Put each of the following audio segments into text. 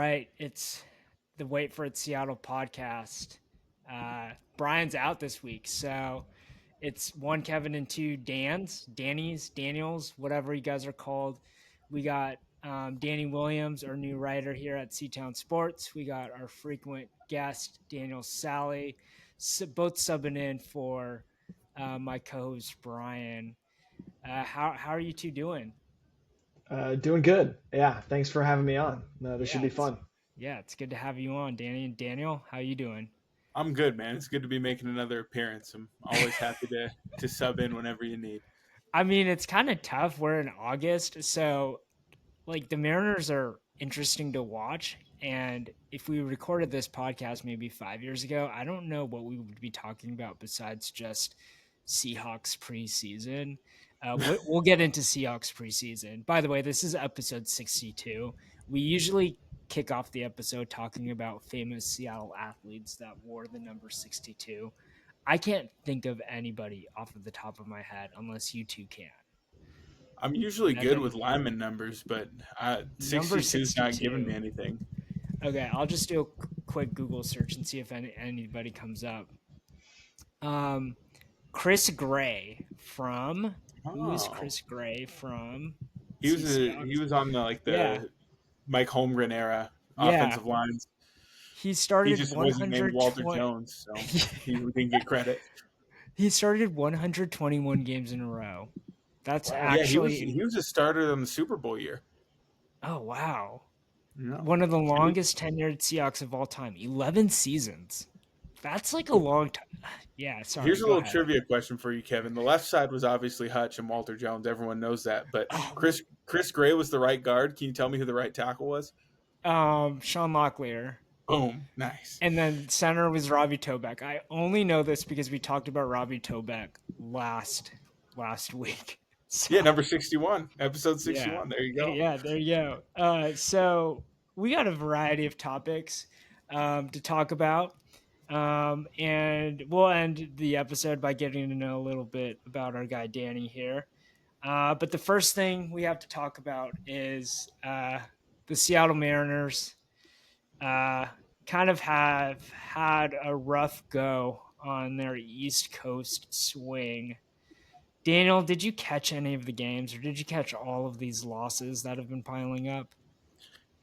right. It's the Wait for It Seattle podcast. Brian's out this week, so it's one Kevin and two Danny's, Daniels, whatever you guys are called. We got Danny Williams, our new writer here at Seatown Sports. We got our frequent guest, Daniel Sally, both subbing in for my co-host Brian. How are you two doing? Doing good. Yeah, thanks for having me on. This should Yeah, be fun. it's good to have you on, Danny and Daniel. How you doing? I'm good, man. It's good to be making another appearance. I'm always happy to sub in whenever you need. I mean, it's kind of tough. We're in August, so like the Mariners are interesting to watch. And if we recorded this podcast maybe 5 years ago, I don't know what we would be talking about besides just Seahawks preseason. We'll get into Seahawks preseason. By the way, this is episode 62. We usually kick off the episode talking about famous Seattle athletes that wore the number 62. I can't think of anybody off of the top of my head unless you two can. I'm usually good Evan, with lineman numbers, but number 62 is not giving 62. me anything. Okay, I'll just do a quick Google search and see if anybody comes up. Um, Chris Gray from who is Oh, Chris Gray from? he Seahawks. was on Yeah, the Mike Holmgren era yeah. offensive lines. He He started just wasn't named Walter 120. Jones, so he didn't get credit. He started 121 games in a row. That's Wow. Yeah, actually, he was a starter in the Super Bowl year. oh wow, Yeah. one of the longest tenured Seahawks of all time. 11 seasons. That's like a long time. Yeah, sorry. Here's a Go little ahead. trivia question for you, Kevin. The left side was obviously Hutch and Walter Jones. Everyone knows that. But Oh, Chris Gray was the right guard. Can you tell me who the right tackle was? Sean Locklear. Boom. Nice. And then center was Robbie Tobeck. I only know this because we talked about Robbie Tobeck last week. So Yeah, number 61, episode yeah, 61. There you go. yeah, there you go. So we got a variety of topics to talk about, and we'll end the episode by getting to know a little bit about our guy Danny here. But the first thing we have to talk about is the Seattle Mariners. Uh, kind of have had a rough go on their East Coast swing. Daniel, did you catch any of the games or did you catch all of these losses that have been piling up?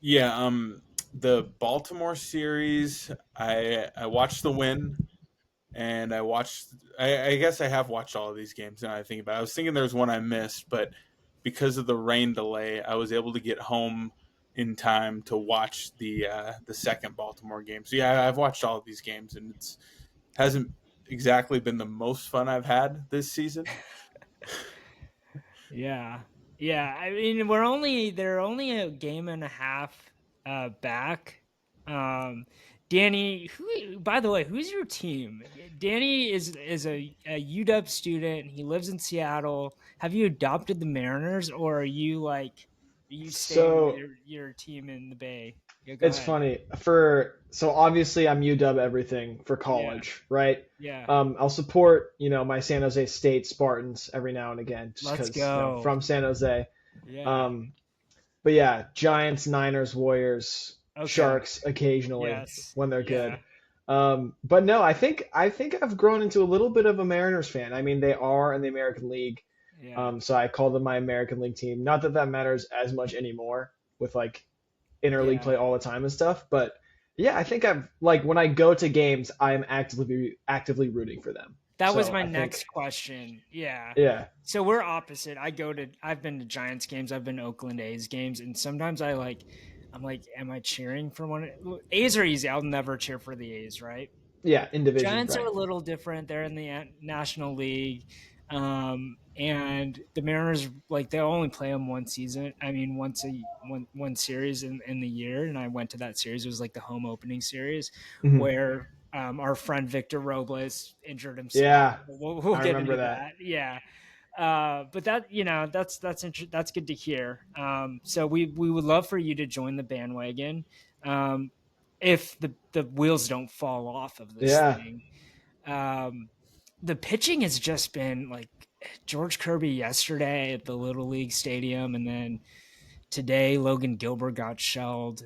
Yeah, the Baltimore series, I watched the win, and I guess I have watched all of these games now I think about it. I was thinking there was one I missed, but because of the rain delay, I was able to get home in time to watch the second Baltimore game. So yeah, I've watched all of these games, and it's hasn't exactly been the most fun I've had this season. Yeah. Yeah. I mean, they're only a game and a half back. Um, Danny, by the way, who's your team? Danny is a UW student. He lives in Seattle. Have you adopted the Mariners or are you staying with So your team in the Bay? Yeah, go it's ahead. funny. So obviously I'm UW everything for Yeah. college, right? Yeah. I'll support, my San Jose State Spartans every now and again, just Let's because, go. from San Jose. Yeah. Um, but yeah, Giants, Niners, Warriors, Okay. Sharks occasionally Yes. when they're good. Yeah. But no, I think I've grown into a little bit of a Mariners fan. I mean, they are in the American League. Yeah. So I call them my American League team. Not that that matters as much anymore with like interleague Yeah. play all the time and stuff, but yeah, I think I've like when I go to games, I'm actively rooting for them. That was So my I think next question. Yeah. yeah, So we're opposite. I've been to Giants games, I've been to Oakland A's games, and sometimes I'm like, am I cheering for one? A's are easy. I'll never cheer for the A's, right? yeah, in division, Giants are right? a little different. They're in the National League, and the Mariners like they'll only play them one season. I mean, one series in the year. And I went to that series. It was like the home opening series Hmm. where our friend Victor Robles injured himself. Yeah, We'll I get remember into that. that. Yeah. But that that's good to hear. So we would love for you to join the bandwagon. Um, if the wheels don't fall off of this Yeah, thing. Um, the pitching has just been like George Kirby yesterday at the Little League Stadium, and then today Logan Gilbert got shelled.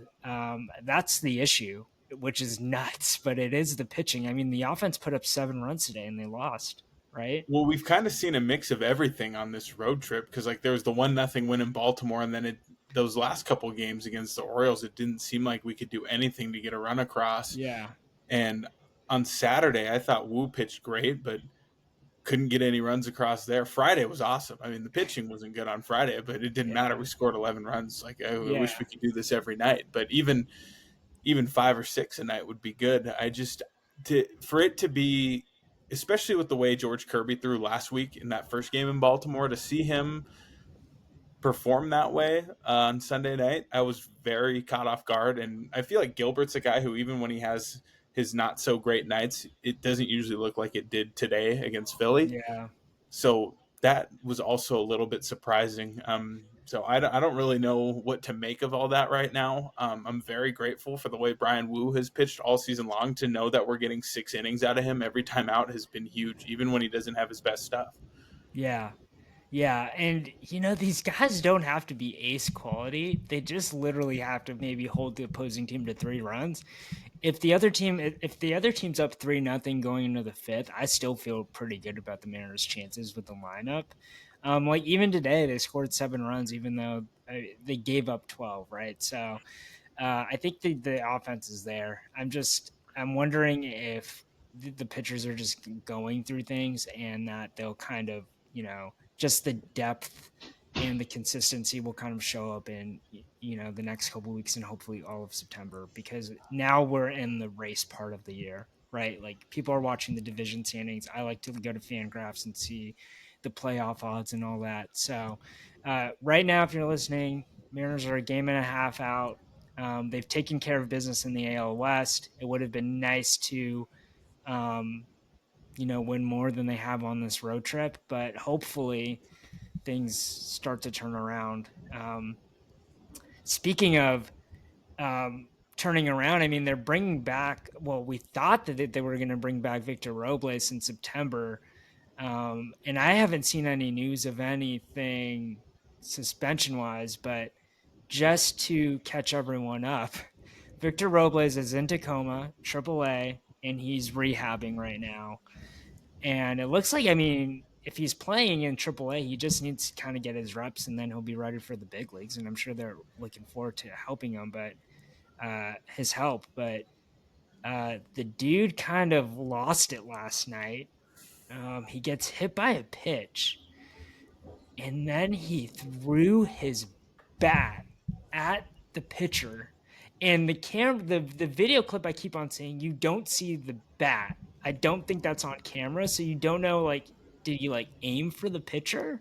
That's the issue, which is nuts, but it is the pitching. I mean, the offense put up 7 runs today and they lost, right? Well, we've kind of seen a mix of everything on this road trip because like there was the 1-0 win in Baltimore, and then those last couple games against the Orioles, it didn't seem like we could do anything to get a run across. Yeah. And on Saturday, I thought Wu pitched great, but couldn't get any runs across there. Friday was awesome. I mean, the pitching wasn't good on Friday, but it didn't matter. Yeah. We scored 11 runs. Like I wish Yeah. we could do this every night, but even 5 or 6 a night would be good. I just for it to be, especially with the way George Kirby threw last week in that first game in Baltimore, to see him perform that way on Sunday night, I was very caught off guard. And I feel like Gilbert's a guy who, even when he has his not so great nights, it doesn't usually look like it did today against Philly. Yeah. So that was also a little bit surprising. So I don't really know what to make of all that right now. I'm very grateful for the way Brian Wu has pitched all season long. To know that we're getting 6 innings out of him every time out has been huge, even when he doesn't have his best stuff. Yeah. Yeah, and these guys don't have to be ace quality. They just literally have to maybe hold the opposing team to 3 runs. If the other team's up 3-0 going into the fifth, I still feel pretty good about the Mariners' chances with the lineup. Like even today, they scored 7 runs, even though they gave up 12. Right, so I think the offense is there. I'm wondering if the pitchers are just going through things and that they'll kind of just the depth and the consistency will kind of show up in the next couple of weeks and hopefully all of September, because now we're in the race part of the year, right? Like people are watching the division standings. I like to go to Fangraphs and see the playoff odds and all that. So right now, if you're listening, Mariners are a game and a half out. They've taken care of business in the AL West. It would have been nice to um, win more than they have on this road trip, but hopefully things start to turn around. Speaking of turning around, I mean, they're bringing back, well, we thought that they were going to bring back Victor Robles in September. And I haven't seen any news of anything suspension wise, but just to catch everyone up, Victor Robles is in Tacoma, AAA, and he's rehabbing right now. And it looks like, I mean, if he's playing in AAA, he just needs to kind of get his reps, and then he'll be ready for the big leagues. And I'm sure they're looking forward to helping him, but his help. But the dude kind of lost it last night. He gets hit by a pitch, and then he threw his bat at the pitcher. And the video clip, I keep on saying, you don't see the bat. I don't think that's on camera, so you don't know, like, did you like aim for the pitcher?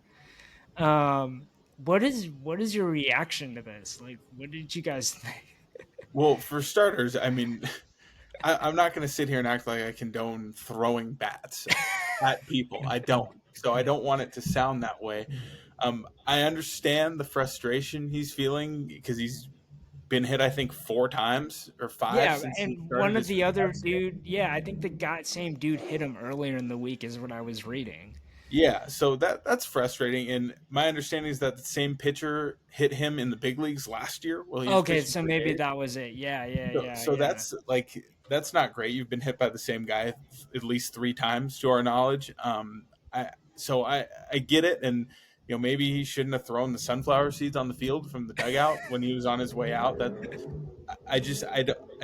What is your reaction to this? Like, what did you guys think? Well, for starters, I mean, I'm not going to sit here and act like I condone throwing bats at people. I don't. So I don't want it to sound that way. I understand the frustration he's feeling because he's been hit, I think, 4 times or five Yeah, since he and started one of his the other rehab stint. dude, yeah, I think same dude hit him earlier in the week is what I was reading. Yeah, so that's frustrating. And my understanding is that the same pitcher hit him in the big leagues last year while he was Okay, pitching so for the maybe A's. that was it. Yeah, yeah, yeah, So yeah. that's not great. You've been hit by the same guy at least 3 times, to our knowledge. I get it, and maybe he shouldn't have thrown the sunflower seeds on the field from the dugout when he was on his way out. That I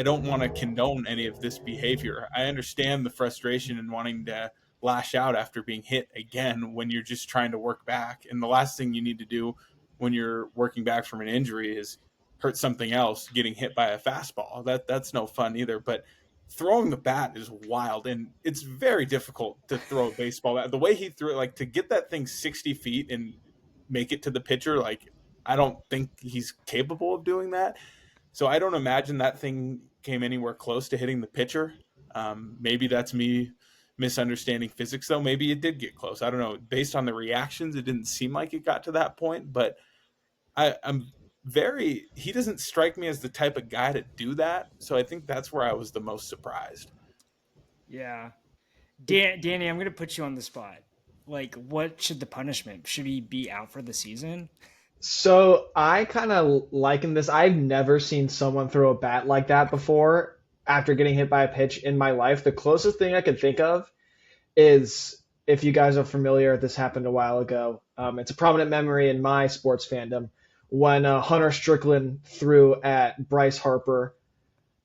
don't want to condone any of this behavior. I understand the frustration and wanting to lash out after being hit again when you're just trying to work back. And the last thing you need to do when you're working back from an injury is hurt something else getting hit by a fastball. That's no fun either. But throwing the bat is wild, and it's very difficult to throw a baseball bat. The way he threw it, like to get that thing 60 feet and make it to the pitcher, like I don't think he's capable of doing that. So I don't imagine that thing came anywhere close to hitting the pitcher. Maybe that's me misunderstanding physics, though. Maybe it did get close. I don't know. Based on the reactions, it didn't seem like it got to that point. But I'm very. He doesn't strike me as the type of guy to do that. So I think that's where I was the most surprised. Yeah. Danny, I'm gonna put you on the spot. Like, what should the punishment? Should he be out for the season? So I kind of liken this. I've never seen someone throw a bat like that before after getting hit by a pitch in my life. The closest thing I could think of is, if you guys are familiar, this happened a while ago. It's a prominent memory in my sports fandom when Hunter Strickland threw at Bryce Harper,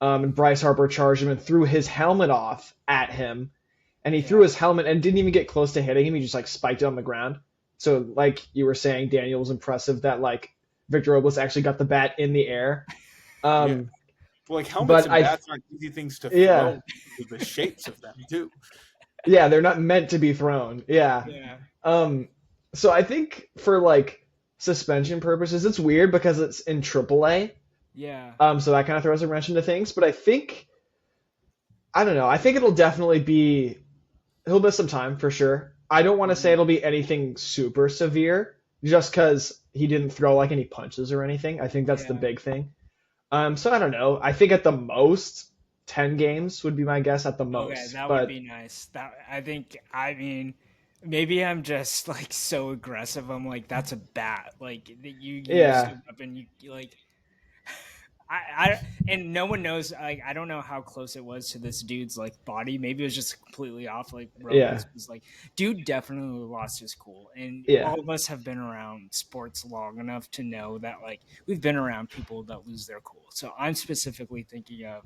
and Bryce Harper charged him and threw his helmet off at him, and he threw Yeah, his helmet and didn't even get close to hitting him. He just like spiked it on the ground. So like you were saying, Daniel, was impressive that like Victor Robles actually got the bat in the air. Yeah. Um, Well, like helmets but and I bats aren't easy things to yeah throw with the shapes of them too. yeah they're not meant to be thrown. Yeah. yeah, Um, so I think for like suspension purposes, it's weird because it's in AAA. yeah, So that kind of throws a wrench into things. But I think I don't know. I think it'll definitely be he'll miss some time for sure. I don't want to say mhm, it'll be anything super severe just because he didn't throw like any punches or anything. I think that's the yeah. big thing. So I don't know. I think at the most 10 games would be my guess at the Okay, most. that would But be nice. That I think. I mean, maybe I'm just like so aggressive. I'm like, that's a bat. Like you used a yeah, weapon. You like I and no one knows. Like I don't know how close it was to this dude's like body. Maybe it was just completely off. Like yeah, Robles was like, dude definitely lost his cool. And yeah. all of us have been around sports long enough to know that like we've been around people that lose their cool. So I'm specifically thinking of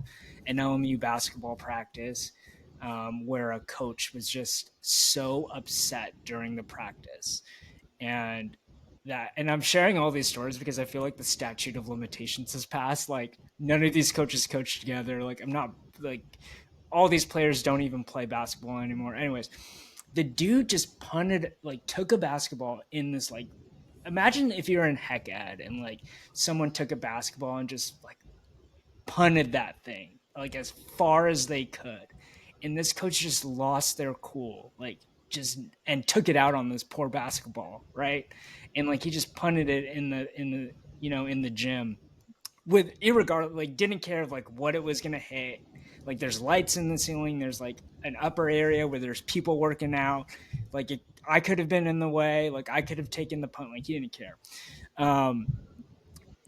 an LMU basketball practice where a coach was just so upset during the practice and and I'm sharing all these stories because I feel like the statute of limitations has passed. Like none of these coaches coach together. Like I'm not like all these players don't even play basketball anymore. Anyways, the dude just punted like took a basketball in this like imagine if you're in heck ed and like someone took a basketball and just like punted that thing like as far as they could. And this coach just lost their cool, like just and took it out on this poor basketball, right? And like he just punted it in the in the gym with irregardless, like didn't care of like what it was gonna hit. Like there's lights in the ceiling, there's like an upper area where there's people working out. Like I could have been in the way, like I could have taken the punt, like he didn't care. Um,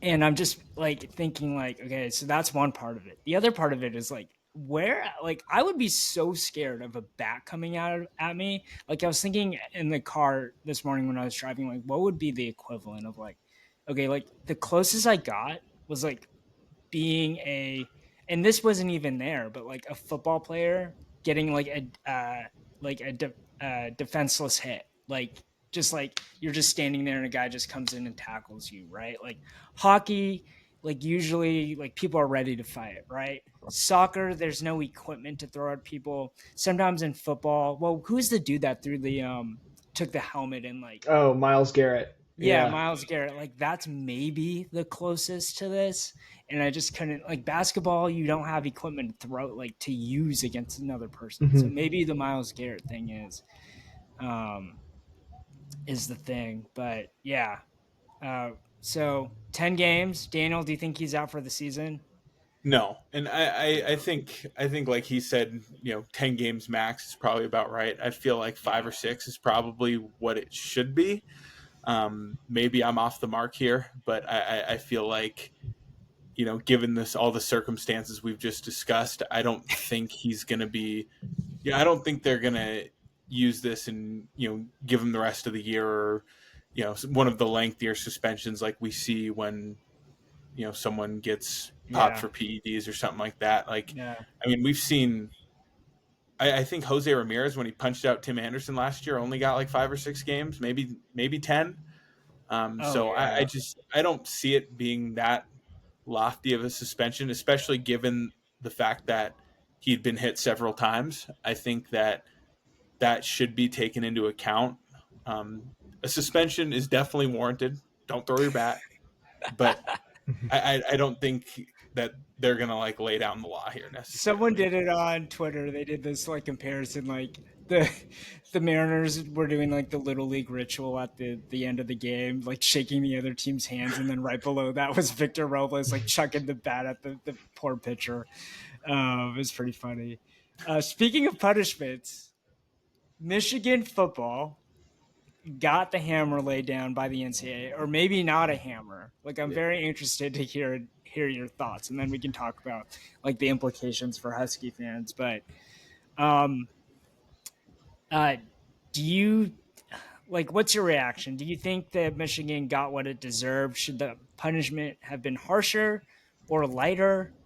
and I'm just like thinking like, okay, so that's one part of it. The other part of it is like where like I would be so scared of a bat coming out at me. Like I was thinking in the car this morning when I was driving, like what would be the equivalent of like, okay, like the closest I got was like being and this wasn't even there, but like a football player getting like a defenseless hit, like just like you're just standing there and a guy just comes in and tackles you, right? Like hockey, like usually like people are ready to fight, right? Soccer, there's no equipment to throw at people. Sometimes in football, well, who's the dude that threw the took the helmet and like Oh, Miles Garrett. yeah, Yeah. Miles Garrett. Like that's maybe the closest to this. And I just couldn't like basketball, you don't have equipment to throw like to use against another person. So Mhm. maybe the Miles Garrett thing um is the thing. But yeah. So 10 games. Daniel, do you think he's out for the season? No, and I think like he said, 10 games max is probably about right. I feel like five Yeah. or six is probably what it should be. Maybe I'm off the mark here, but I feel like given this all the circumstances we've just discussed, I don't think he's going to be. Yeah, I don't think they're going to use this and give him the rest of the year or one of the lengthier suspensions like we see when someone gets popped Yeah. for PEDs or something like that. Like, Yeah. I mean, we've seen. I think Jose Ramirez when he punched out Tim Anderson last year only got like 5 or 6 games, maybe 10. Oh So I yeah. just I don't see it being that lofty of a suspension, especially given the fact that he'd been hit several times. I think that should be taken into account. A suspension is definitely warranted. Don't throw your bat, but I don't think that they're gonna like lay down the law here Someone necessarily. did it on Twitter. They did this like comparison, like the the Mariners were doing like the little league ritual at the end of the game, like shaking the other team's hands, and then right below that was Victor Robles like chucking the bat at the poor pitcher. It was pretty funny. Speaking of punishments, Michigan football got the hammer laid down by the NCAA, or maybe not a hammer. Like, I'm Yeah. very interested to hear your thoughts, and then we can talk about like the implications for Husky fans. But um, uh, do you like, what's your reaction? Do you think that Michigan got what it deserved? Should the punishment have been harsher or lighter?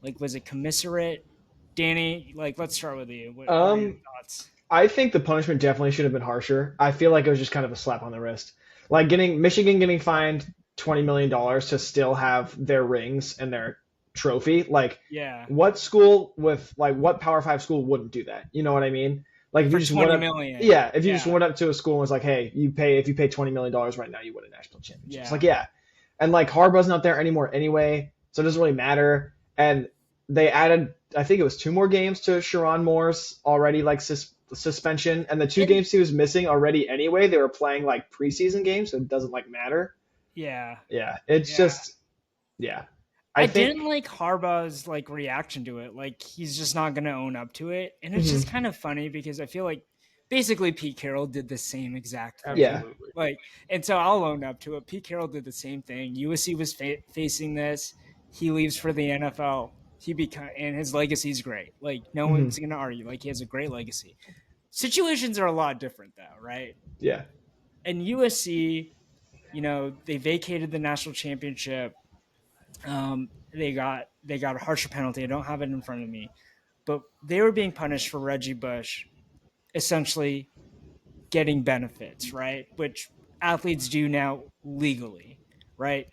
Like, was it commiserate? Danny, like, let's start with you. What are your Um, thoughts? I think the punishment definitely should have been harsher. I feel like it was just kind of a slap on the wrist. Like getting Michigan getting fined $20 million to still have their rings and their trophy. Like Yeah, what school with like what Power Five school wouldn't do that? You know what I mean? Like if you for just went 20 up, million. yeah, if you just Yeah, went up to a school and was like, hey, if you pay $20 million right now, you win a national championship. It's yeah, like yeah, and like Harbaugh's not there anymore anyway, so it doesn't really matter. And they added, I think it was two more games to Sharon Moore's already like suspension, and the two and games he was missing already anyway, they were playing like preseason games, so it doesn't like matter. yeah, Yeah, it's yeah. just yeah. I I think didn't like Harbaugh's like reaction to it. Like, he's just not going to own up to it, and it's just mhm, kind of funny because I feel like basically Pete Carroll did the same exact yeah, thing. Absolutely. Like, and so I'll own up to it. Pete Carroll did the same thing. USC was facing this. He leaves for the NFL. And his legacy is great. Like, no mhm, one's going to argue. Like, he has a great legacy. Situations are a lot different though, right? yeah, And USC, they vacated the national championship. They got a harsher penalty. I don't have it in front of me, but they were being punished for Reggie Bush essentially getting benefits, right? Which athletes do now legally, right?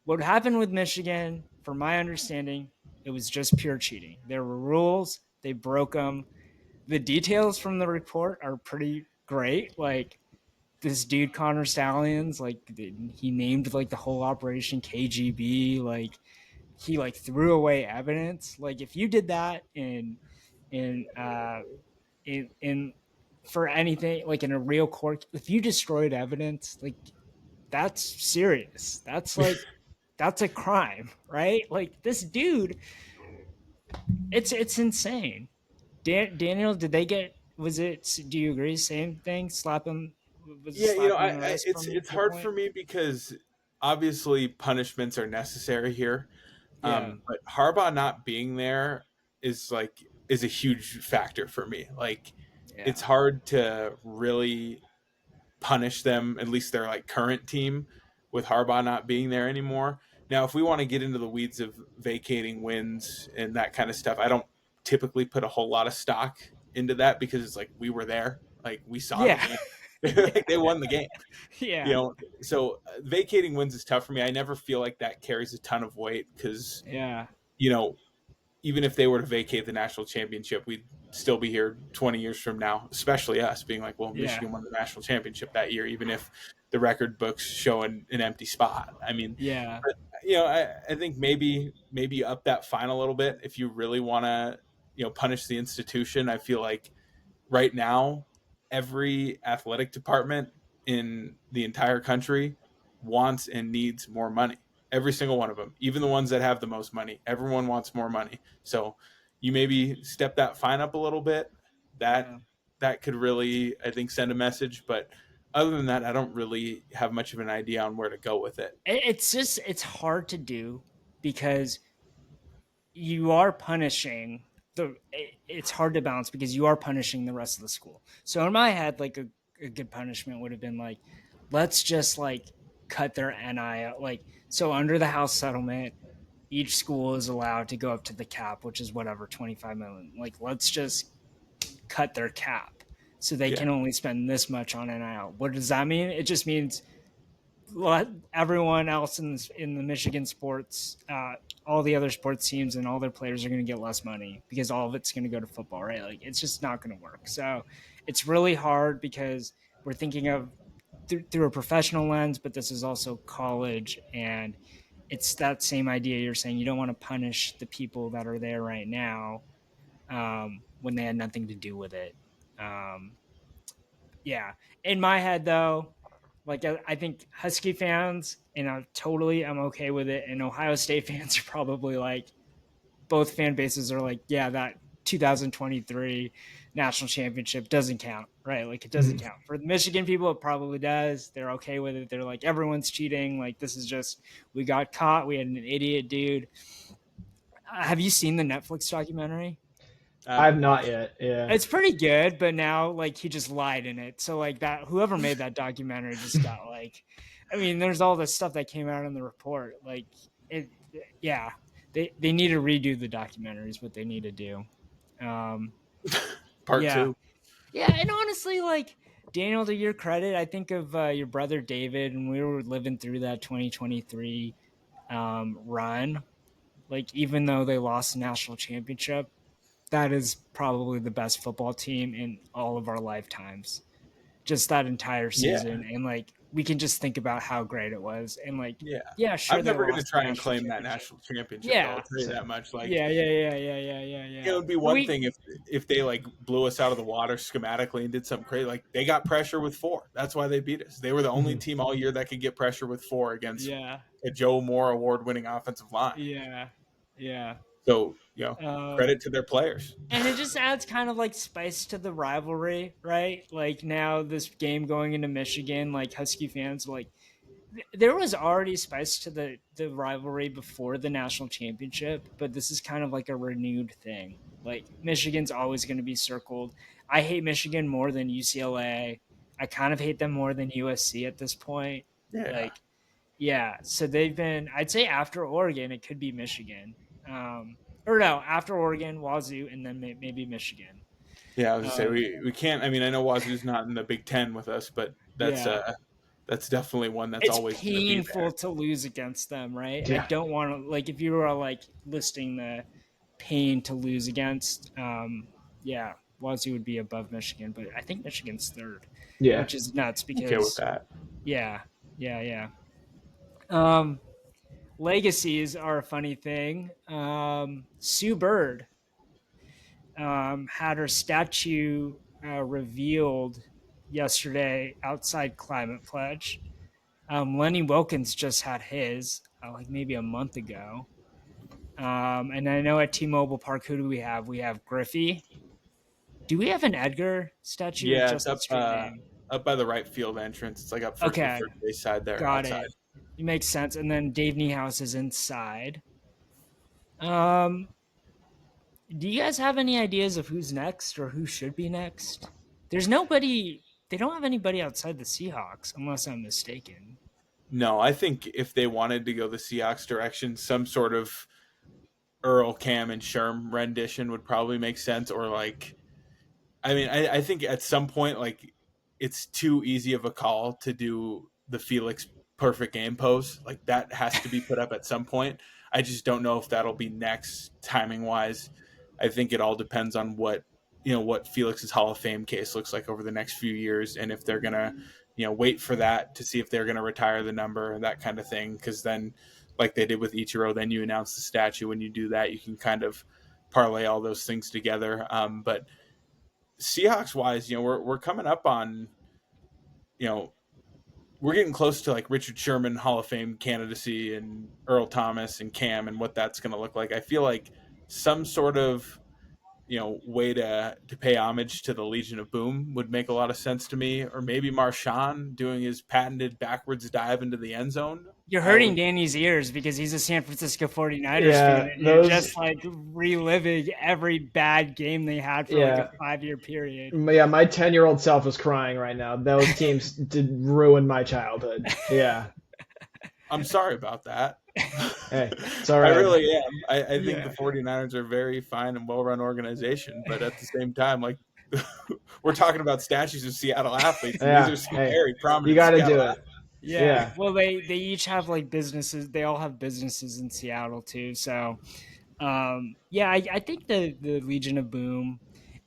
What happened with Michigan, from my understanding, it was just pure cheating. There were rules, they broke them. The details from the report are pretty great. Like, this dude Connor Stallions, like, he named like the whole operation KGB. Like, he like threw away evidence. Like, if you did that in in for anything, like in a real court, if you destroyed evidence, like, that's serious. That's a crime, right? Like, this dude, it's insane. Daniel, did they get? Was it? Do you agree? Same thing. Slap him. Was it Yeah, slap on the I wrist it's from it's your hard point? for me because obviously punishments are necessary here. Yeah, But Harbaugh not being there is is a huge factor for me. Like yeah, it's hard to really punish them, at least their like current team, with Harbaugh not being there anymore. Now, if we want to get into the weeds of vacating wins and that kind of stuff, I don't typically put a whole lot of stock into that because it's like we were there, like we saw the yeah, game, yeah, like they won the game, you yeah, know. So vacating wins is tough for me. I never feel like that carries a ton of weight because yeah, you know even if they were to vacate the national championship, we'd still be here 20 years from now, especially us being like, well, yeah, Michigan won the national championship that year, even if the record books show an empty spot. I mean, yeah, but, I think maybe up that fine a little bit if you really want to, punish the institution. I feel like right now, every athletic department in the entire country wants and needs more money. Every single one of them, even the ones that have the most money, everyone wants more money. So you maybe step that fine up a little bit. That yeah. that could really, I think, send a message. But other than that, I don't really have much of an idea on where to go with it. It's hard to do because you are punishing it's hard to balance because you are punishing the rest of the school. So in my head, like, a good punishment would have been like, let's just like cut their NI out. Like, so under the House settlement, each school is allowed to go up to the cap, which is whatever, 25 million. Like, let's just cut their cap so they Yeah, can only spend this much on NIL. What does that mean? It just means let everyone else in the Michigan sports, all the other sports teams and all their players are going to get less money because all of it's going to go to football, right? Like, it's just not going to work. So it's really hard because we're thinking of through a professional lens, but this is also college, and it's that same idea you're saying. You don't want to punish the people that are there right now, when they had nothing to do with it. Um, yeah, in my head though, like, I think Husky fans, and I'm okay with it. And Ohio State fans are probably like, both fan bases are like, yeah, 2023 national championship doesn't count, right? Like it doesn't count. For the Michigan people, it probably does. They're okay with it. They're like, everyone's cheating. Like this is just, we got caught. We had an idiot dude. Have you seen the Netflix documentary? I I've haven't not watched. yet. Yeah. It's pretty good, but now like he just lied in it. So like that whoever made that documentary just got like, I mean, there's all this stuff that came out in the report. Like it, yeah, they need to redo the documentary is what they need to do. Um, Part yeah, two. yeah, and honestly, like Daniel, to your credit, I think of your brother David, and we were living through that 2023 run. Like even though they lost the national championship, that is probably the best football team in all of our lifetimes. Just that entire Yeah, season, and like we can just think about how great it was, and like yeah. yeah, sure I'm they never going to lost the try and national claim that championship. national championship, though. I'll Yeah, tell you that much. Like, yeah. it would be But one thing if they like blew us out of the water schematically and did something crazy. Like they got pressure with 4. That's why they beat us. They were the only team all year that could get pressure with 4 against yeah, a Joe Moore award-winning offensive line. yeah, yeah. So Um, credit to their players. and it just adds kind of like spice to the rivalry, right? Like now this game going into Michigan, like Husky fans, like there was already spice to the rivalry before the national championship, but this is kind of like a renewed thing. Like Michigan's always going to be circled. I hate Michigan more than UCLA. I kind of hate them more than USC at this point. Yeah, Like, yeah, so they've been. I'd say after Oregon, it could be Michigan, or no, after Oregon, Wazoo, and then maybe Michigan. yeah. I was gonna say Um, we can't. I mean, I know Wazoo's not in the Big Ten with us, but yeah, that's definitely one that's it's always going to be there. painful to lose against them, right? I Yeah. don't want to like if you were like listing the pain to lose against. Yeah, Wazoo would be above Michigan, but I think Michigan's third, Yeah. which is nuts Okay with because that. yeah, yeah. Um, Legacies are a funny thing. Sue Bird had her statue revealed yesterday outside Climate Pledge. Lenny Wilkins just had his like maybe a month ago. And I know at T-Mobile Park, who do we have? We have Griffey. Do we have an Edgar statue or Yeah, it's just the street name? up by the right field entrance. It's like up first the Okay, third base side there got outside. it. It makes sense. And then Dave Niehaus is inside. Um, do you guys have any ideas of who's next or who should be next? There's nobody. They don't have anybody outside the Seahawks, unless I'm mistaken. No, I think if they wanted to go the Seahawks direction, some sort of Earl, Cam, and Sherm rendition would probably make sense. Or like, I mean, I think at some point, like, it's too easy of a call to do the Felix perfect game pose. Like that has to be put up at some point. I just don't know if that'll be next timing wise. I think it all depends on what Felix's Hall of Fame case looks like over the next few years, and if they're gonna wait for that to see if they're gonna retire the number and that kind of thing. Because then, like they did with Ichiro, then you announce the statue. When you do that, you can kind of parlay all those things together. But Seahawks wise, we're coming up on, we're getting close to like Richard Sherman Hall of Fame candidacy and Earl Thomas and Cam and what that's going to look like. I feel like some sort of way to pay homage to the Legion of Boom would make a lot of sense to me, or maybe Marshawn doing his patented backwards dive into the end zone. You're hurting Danny's ears because he's a San Francisco 49ers Yeah, fan. And you're those- just like reliving every bad game they had for like a 5-year period. Yeah, my 10-year-old self is crying right now. Those teams did ruin my childhood. Yeah. I'm sorry about that. Hey, it's all right. I really am. I think the 49ers are a very fine and well-run organization, but at the same time, like we're talking about statues of Seattle athletes, and Yeah, these are some hey, very prominent. You got to Seattle do it. athletes. Yeah. Well, they each have like businesses. They all have businesses in Seattle too. So, yeah, I think the Legion of Boom,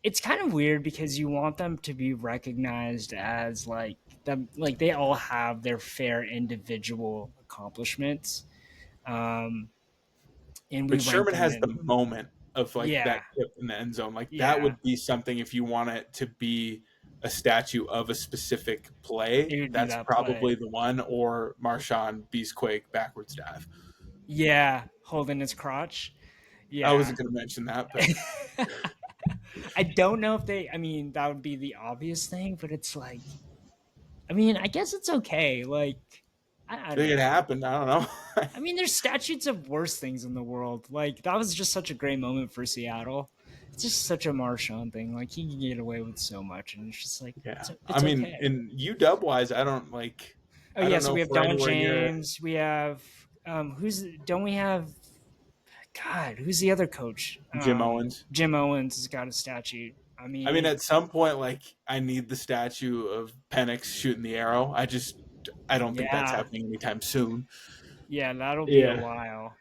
it's kind of weird because you want them to be recognized as like them, like they all have their fair individual accomplishments. And we But Sherman rank has them the in, moment of like yeah, that tip in the end zone. Like yeah. that would be something if you want it to be a statue of a specific play. It would be That's that probably play. the one, or Marshawn Beastquake backwards dive. Yeah, holding his crotch. Yeah. I wasn't going to mention that, but I don't know if they. I mean, that would be the obvious thing, but it's like, I mean, I guess it's okay. Like, I don't It know. happened. I don't know. I mean, there's statutes of worse things in the world. Like, that was just such a great moment for Seattle. It's just such a Marshawn thing. Like, he can get away with so much, and it's just like, Yeah. I it's mean, okay. in UW wise, I don't like. Oh I yeah, don't so know we if have we're Don anywhere near. James. We have who's don't we have God, who's the other coach? Jim Owens. Jim Owens has got a statute. I I mean, mean, at some point, like I need the statue of Penix shooting the arrow. I don't think that's yeah, happening anytime soon. yeah, that'll be a Yeah. while.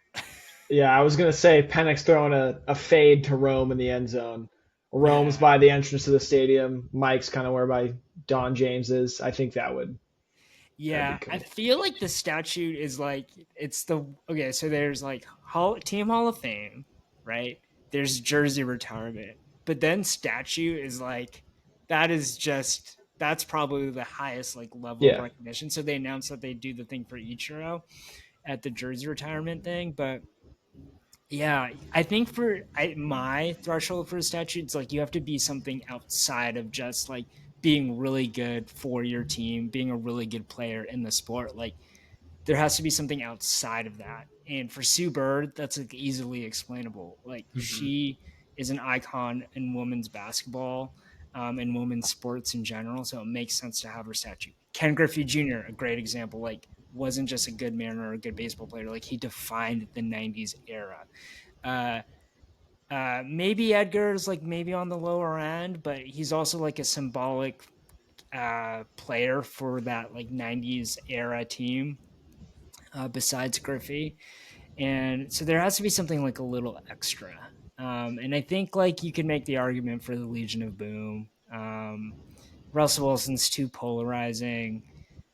Yeah, I was gonna say Penix throwing a fade to Rome in the end zone. Rome's Yeah, by the entrance to the stadium. Mike's kind of where by Don James is. I think that'd be yeah. I cool. feel like the statute is like it's the okay. So there's like Team Hall of Fame, right? There's jersey retirement, but then statute is like that is just that's probably the highest like level of Yeah. recognition. So they announced that they do the thing for Ichiro at the jersey retirement thing, but yeah, I think my threshold for a statute, it's like you have to be something outside of just like being really good for your team, being a really good player in the sport. Like there has to be something outside of that. And for Sue Bird, that's like easily explainable. Like Hmm. she is an icon in women's basketball and women's sports in general, so it makes sense to have her statue. Ken Griffey Jr., a great example. Like wasn't just a good man or a good baseball player. Like he defined the '90s era. Uh, maybe Edgar's like maybe on the lower end, but he's also like a symbolic player for that like '90s era team. Besides Griffey, and so there has to be something like a little extra. And I think like you can make the argument for the Legion of Boom. Russell Wilson's too polarizing.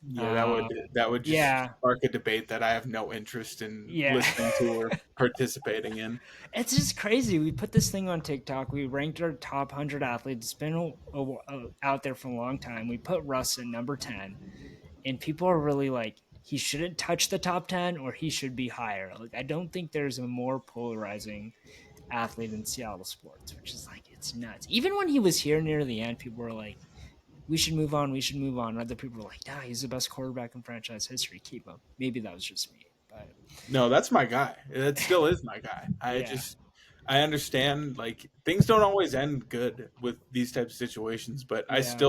Yeah, Um, that would just yeah, spark a debate that I have no interest in yeah. listening to or participating in. It's just crazy. We put this thing on TikTok. We ranked our top 100 athletes. It's been out there for a long time. We put Russ at number 10, and people are really like, he shouldn't touch the top 10 or he should be higher. Like, I don't think there's a more polarizing athlete in Seattle sports, which is like, it's nuts. Even when he was here near the end, people were like, we should move on. We should move on. And other people were like, nah, he's the best quarterback in franchise history. Keep him. Maybe that was just me. But No, that's my guy. That still is my guy. yeah, I understand like things don't always end good with these types of situations, but yeah,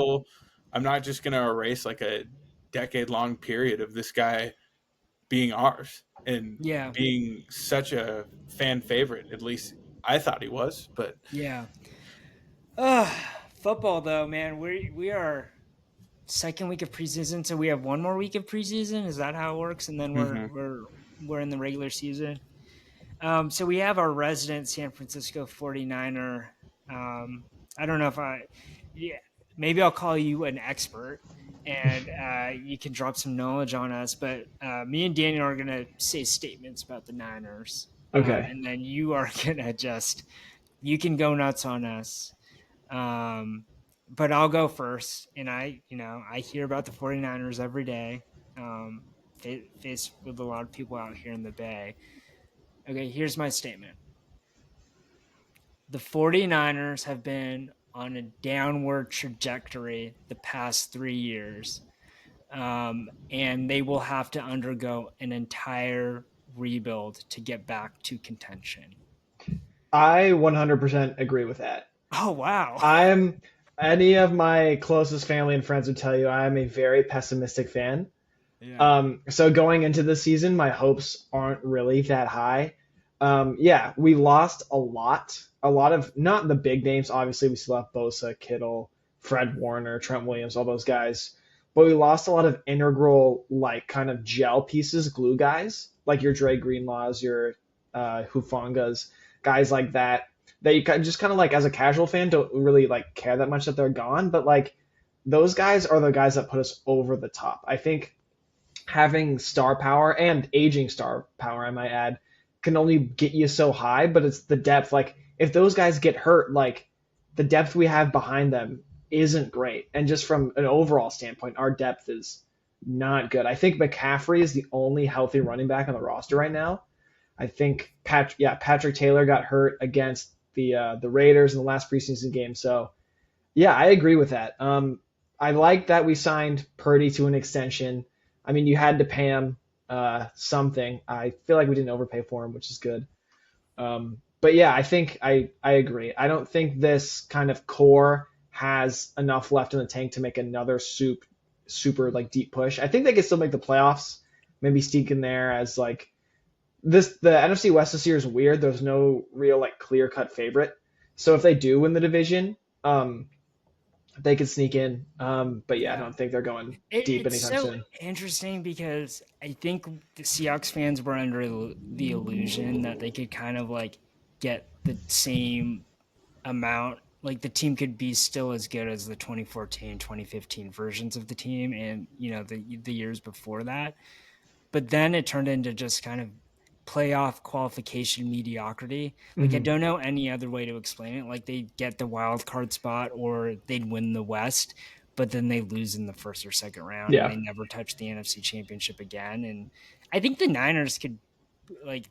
I'm not just gonna erase like a decade long period of this guy being ours and yeah, being such a fan favorite. At least I thought he was, but yeah. Uh, football though, man, we are second week of preseason, so we have one more week of preseason. Is that how it works? And then mhm. we're in the regular season. So we have our resident San Francisco 49er. I don't know if yeah, maybe I'll call you an expert and you can drop some knowledge on us. But me and Daniel are going to say statements about the Niners. Okay. And then you are going to you can go nuts on us. Um, but I'll go first. And I hear about the 49ers every day. Faced with a lot of people out here in the Bay. Okay, here's my statement. The 49ers have been on a downward trajectory the past 3 years, and they will have to undergo an entire rebuild to get back to contention. I 100% agree with that. Oh, wow. I'm any of my closest family and friends would tell you I'm a very pessimistic fan. Yeah. So going into the season, my hopes aren't really that high. Yeah, we lost a lot of not the big names. Obviously, we still have Bosa, Kittle, Fred Warner, Trent Williams, all those guys. But we lost a lot of integral, like kind of gel pieces, glue guys, like your Dre Greenlaws, your Hufangas, guys like that. That you just kind of like as a casual fan don't really like care that much that they're gone. But like those guys are the guys that put us over the top. I think having star power and aging star power, I might add, can only get you so high, but it's the depth. Like if those guys get hurt, like the depth we have behind them isn't great. And just from an overall standpoint, our depth is not good. I think McCaffrey is the only healthy running back on the roster right now. I think Patrick Taylor got hurt against the Raiders in the last preseason game. So yeah, I agree with that. I like that we signed Purdy to an extension. I mean, you had to pay him something. I feel like we didn't overpay for him, which is good. But yeah, I think I agree. I don't think this kind of core has enough left in the tank to make another super like deep push. I think they could still make the playoffs, maybe sneak in there as like this. The NFC West this year is weird. There's no real like clear cut favorite. So if they do win the division, they could sneak in. But yeah, I Yeah. don't think they're going deep It's anytime so soon. interesting because I think the Seahawks fans were under the illusion that they could kind of like get the same amount, like the team could be still as good as the 2014, 2015 versions of the team and, the years before that. But then it turned into just kind of playoff qualification mediocrity. Like I Hmm. don't know any other way to explain it. Like they get the wild card spot or they'd win the West, but then they lose in the first or second round and Yeah. they never touch the NFC championship again. And I think the Niners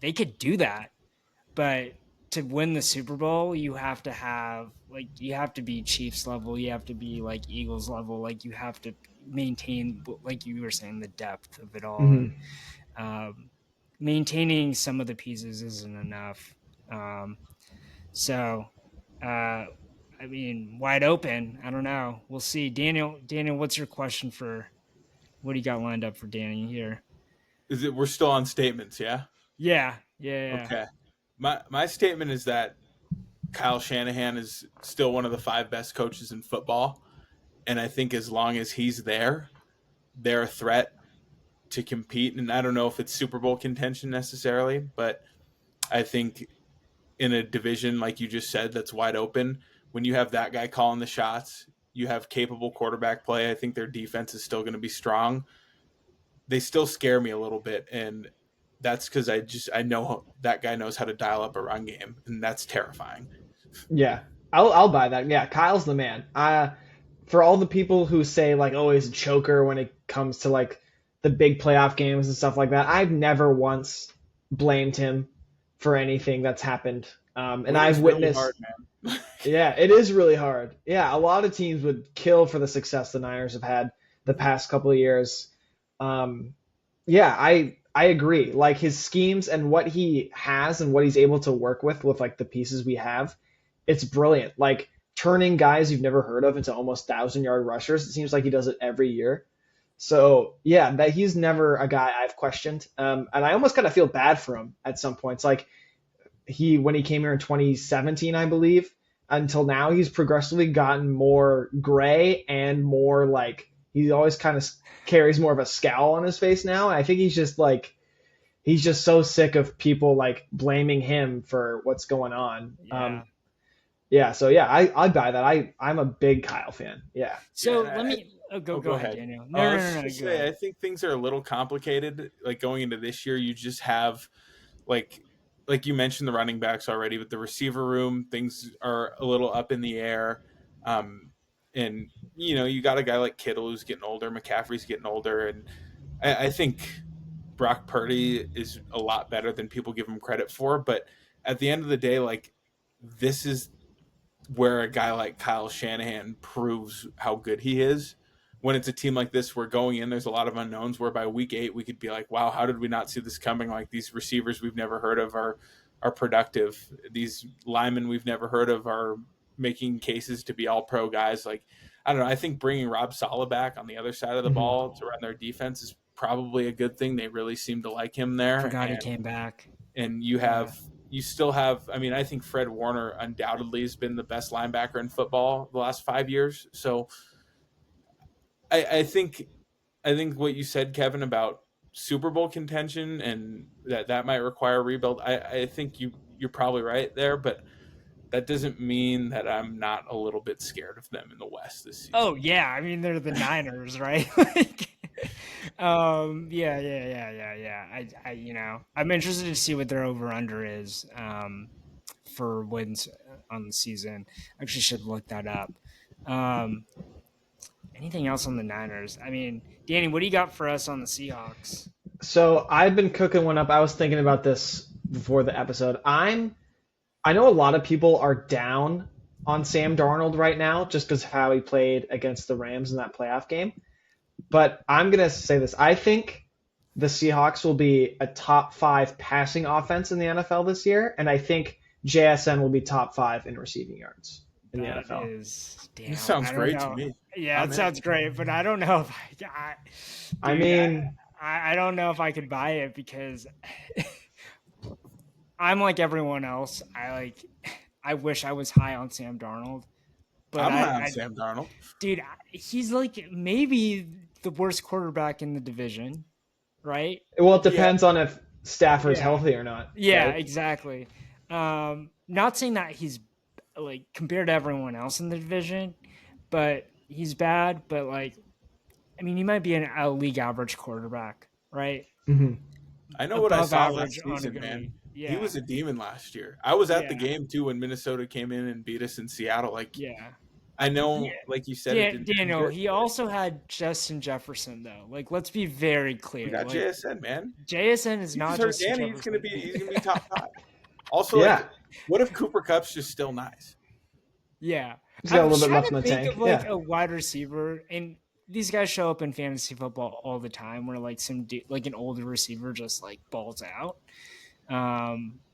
they could do that, but to win the Super Bowl, you have to be Chiefs level, you have to be like Eagles level, like you have to maintain, like you were saying, the depth of it all. Hmm. And um, maintaining some of the pieces isn't enough. Um, so, uh, I mean, wide open. I don't know. We'll see. Daniel, what's your question for? What do you got lined up for Danny here? Is it we're still on statements? Yeah. Yeah, yeah, yeah. Okay. My statement is that Kyle Shanahan is still one of the 5 best coaches in football, and I think as long as he's there, they're a threat to compete. And I don't know if it's Super Bowl contention necessarily, but I think in a division like you just said that's wide open, when you have that guy calling the shots, you have capable quarterback play. I think their defense is still going to be strong. They still scare me a little bit, and that's because I know that guy knows how to dial up a run game, and that's terrifying. Yeah. I'll buy that. Yeah, Kyle's the man. For all the people who say like, oh, he's a choker when it comes to like the big playoff games and stuff like that, I've never once blamed him for anything that's happened. And I've Winning's really witnessed. hard, man. Yeah, it is really hard. Yeah, a lot of teams would kill for the success the Niners have had the past couple of years. Um, yeah, I agree. Like his schemes and what he has and what he's able to work with like the pieces we have, it's brilliant. Like turning guys you've never heard of into almost 1,000-yard rushers. It seems like he does it every year. So yeah, that he's never a guy I've questioned. And I almost kind of feel bad for him at some points. Like when he came here in 2017, I believe, until now, he's progressively gotten more gray and more like he always kind of carries more of a scowl on his face now. And I think he's just so sick of people like blaming him for what's going on. Yeah. Yeah, so yeah, I buy that. I'm a big Kyle fan. Yeah. So Yeah, let me go ahead, Daniel. No, I no, was no, just no, gonna go say, I ahead. think things are a little complicated. Like going into this year, you just have like you mentioned the running backs already, but the receiver room things are a little up in the air. And you got a guy like Kittle who's getting older, McCaffrey's getting older, and I think Brock Purdy is a lot better than people give him credit for. But at the end of the day, like this is where a guy like Kyle Shanahan proves how good he is. When it's a team like this, we're going in, there's a lot of unknowns where by week 8, we could be like, wow, how did we not see this coming? Like these receivers we've never heard of are productive. These linemen we've never heard of are making cases to be all pro guys. Like, I don't know. I think bringing Rob Saleh back on the other side of the Hmm. ball to run their defense is probably a good thing. They really seem to like him there. Forgot he came back. And Yeah. you still have, I mean, I think Fred Warner undoubtedly has been the best linebacker in football the last 5 years. So I think what you said, Kevin, about Super Bowl contention and that might require a rebuild, I think you're probably right there, but that doesn't mean that I'm not a little bit scared of them in the West this season. Oh yeah, I mean they're the Niners, right? Yeah. I'm interested to see what their over under is for wins on the season. I actually should look that up. Um, anything else on the Niners? I mean, Danny, what do you got for us on the Seahawks? So I've been cooking one up. I was thinking about this before the episode. I'm I know a lot of people are down on Sam Darnold right now just because of how he played against the Rams in that playoff game. But I'm going to say this. I think the Seahawks will be a top 5 passing offense in the NFL this year. And I think JSN will be top 5 in receiving yards in the That NFL. is This damn. sounds I don't great to know. me. Yeah, I'm it in. sounds great, but I don't know if I dude, mean, I don't know if I could buy it because I'm like everyone else. I wish I was high on Sam Darnold, but I'm high on Sam Darnold. dude, he's like maybe the worst quarterback in the division, right? well, it Yeah, depends on if Stafford's Yeah. healthy or not, Yeah, right? exactly. Not saying that he's like compared to everyone else in the division, but he's bad. But like, I mean, he might be a league average quarterback, right? Hmm. I know what I Above saw average last on a season, good man. league. He Yeah, was a demon last year. I was at the yeah, game too when Minnesota came in and beat us in Seattle. Like yeah. I Yeah, know, like you said, it didn't end Daniel. good. He also had Justin Jefferson, though. Like, let's be very We clear. got Like, JSN, man. JSN is You not just heard Justin Danny. Jefferson. He's gonna be top 5. Also, like, Yeah, what if Cooper Cup's just still nice? Yeah. he's got I a little was bit trying left in to the think tank. of like Yeah. a wide receiver, and these guys show up in fantasy football all the time where like like an older receiver just like balls out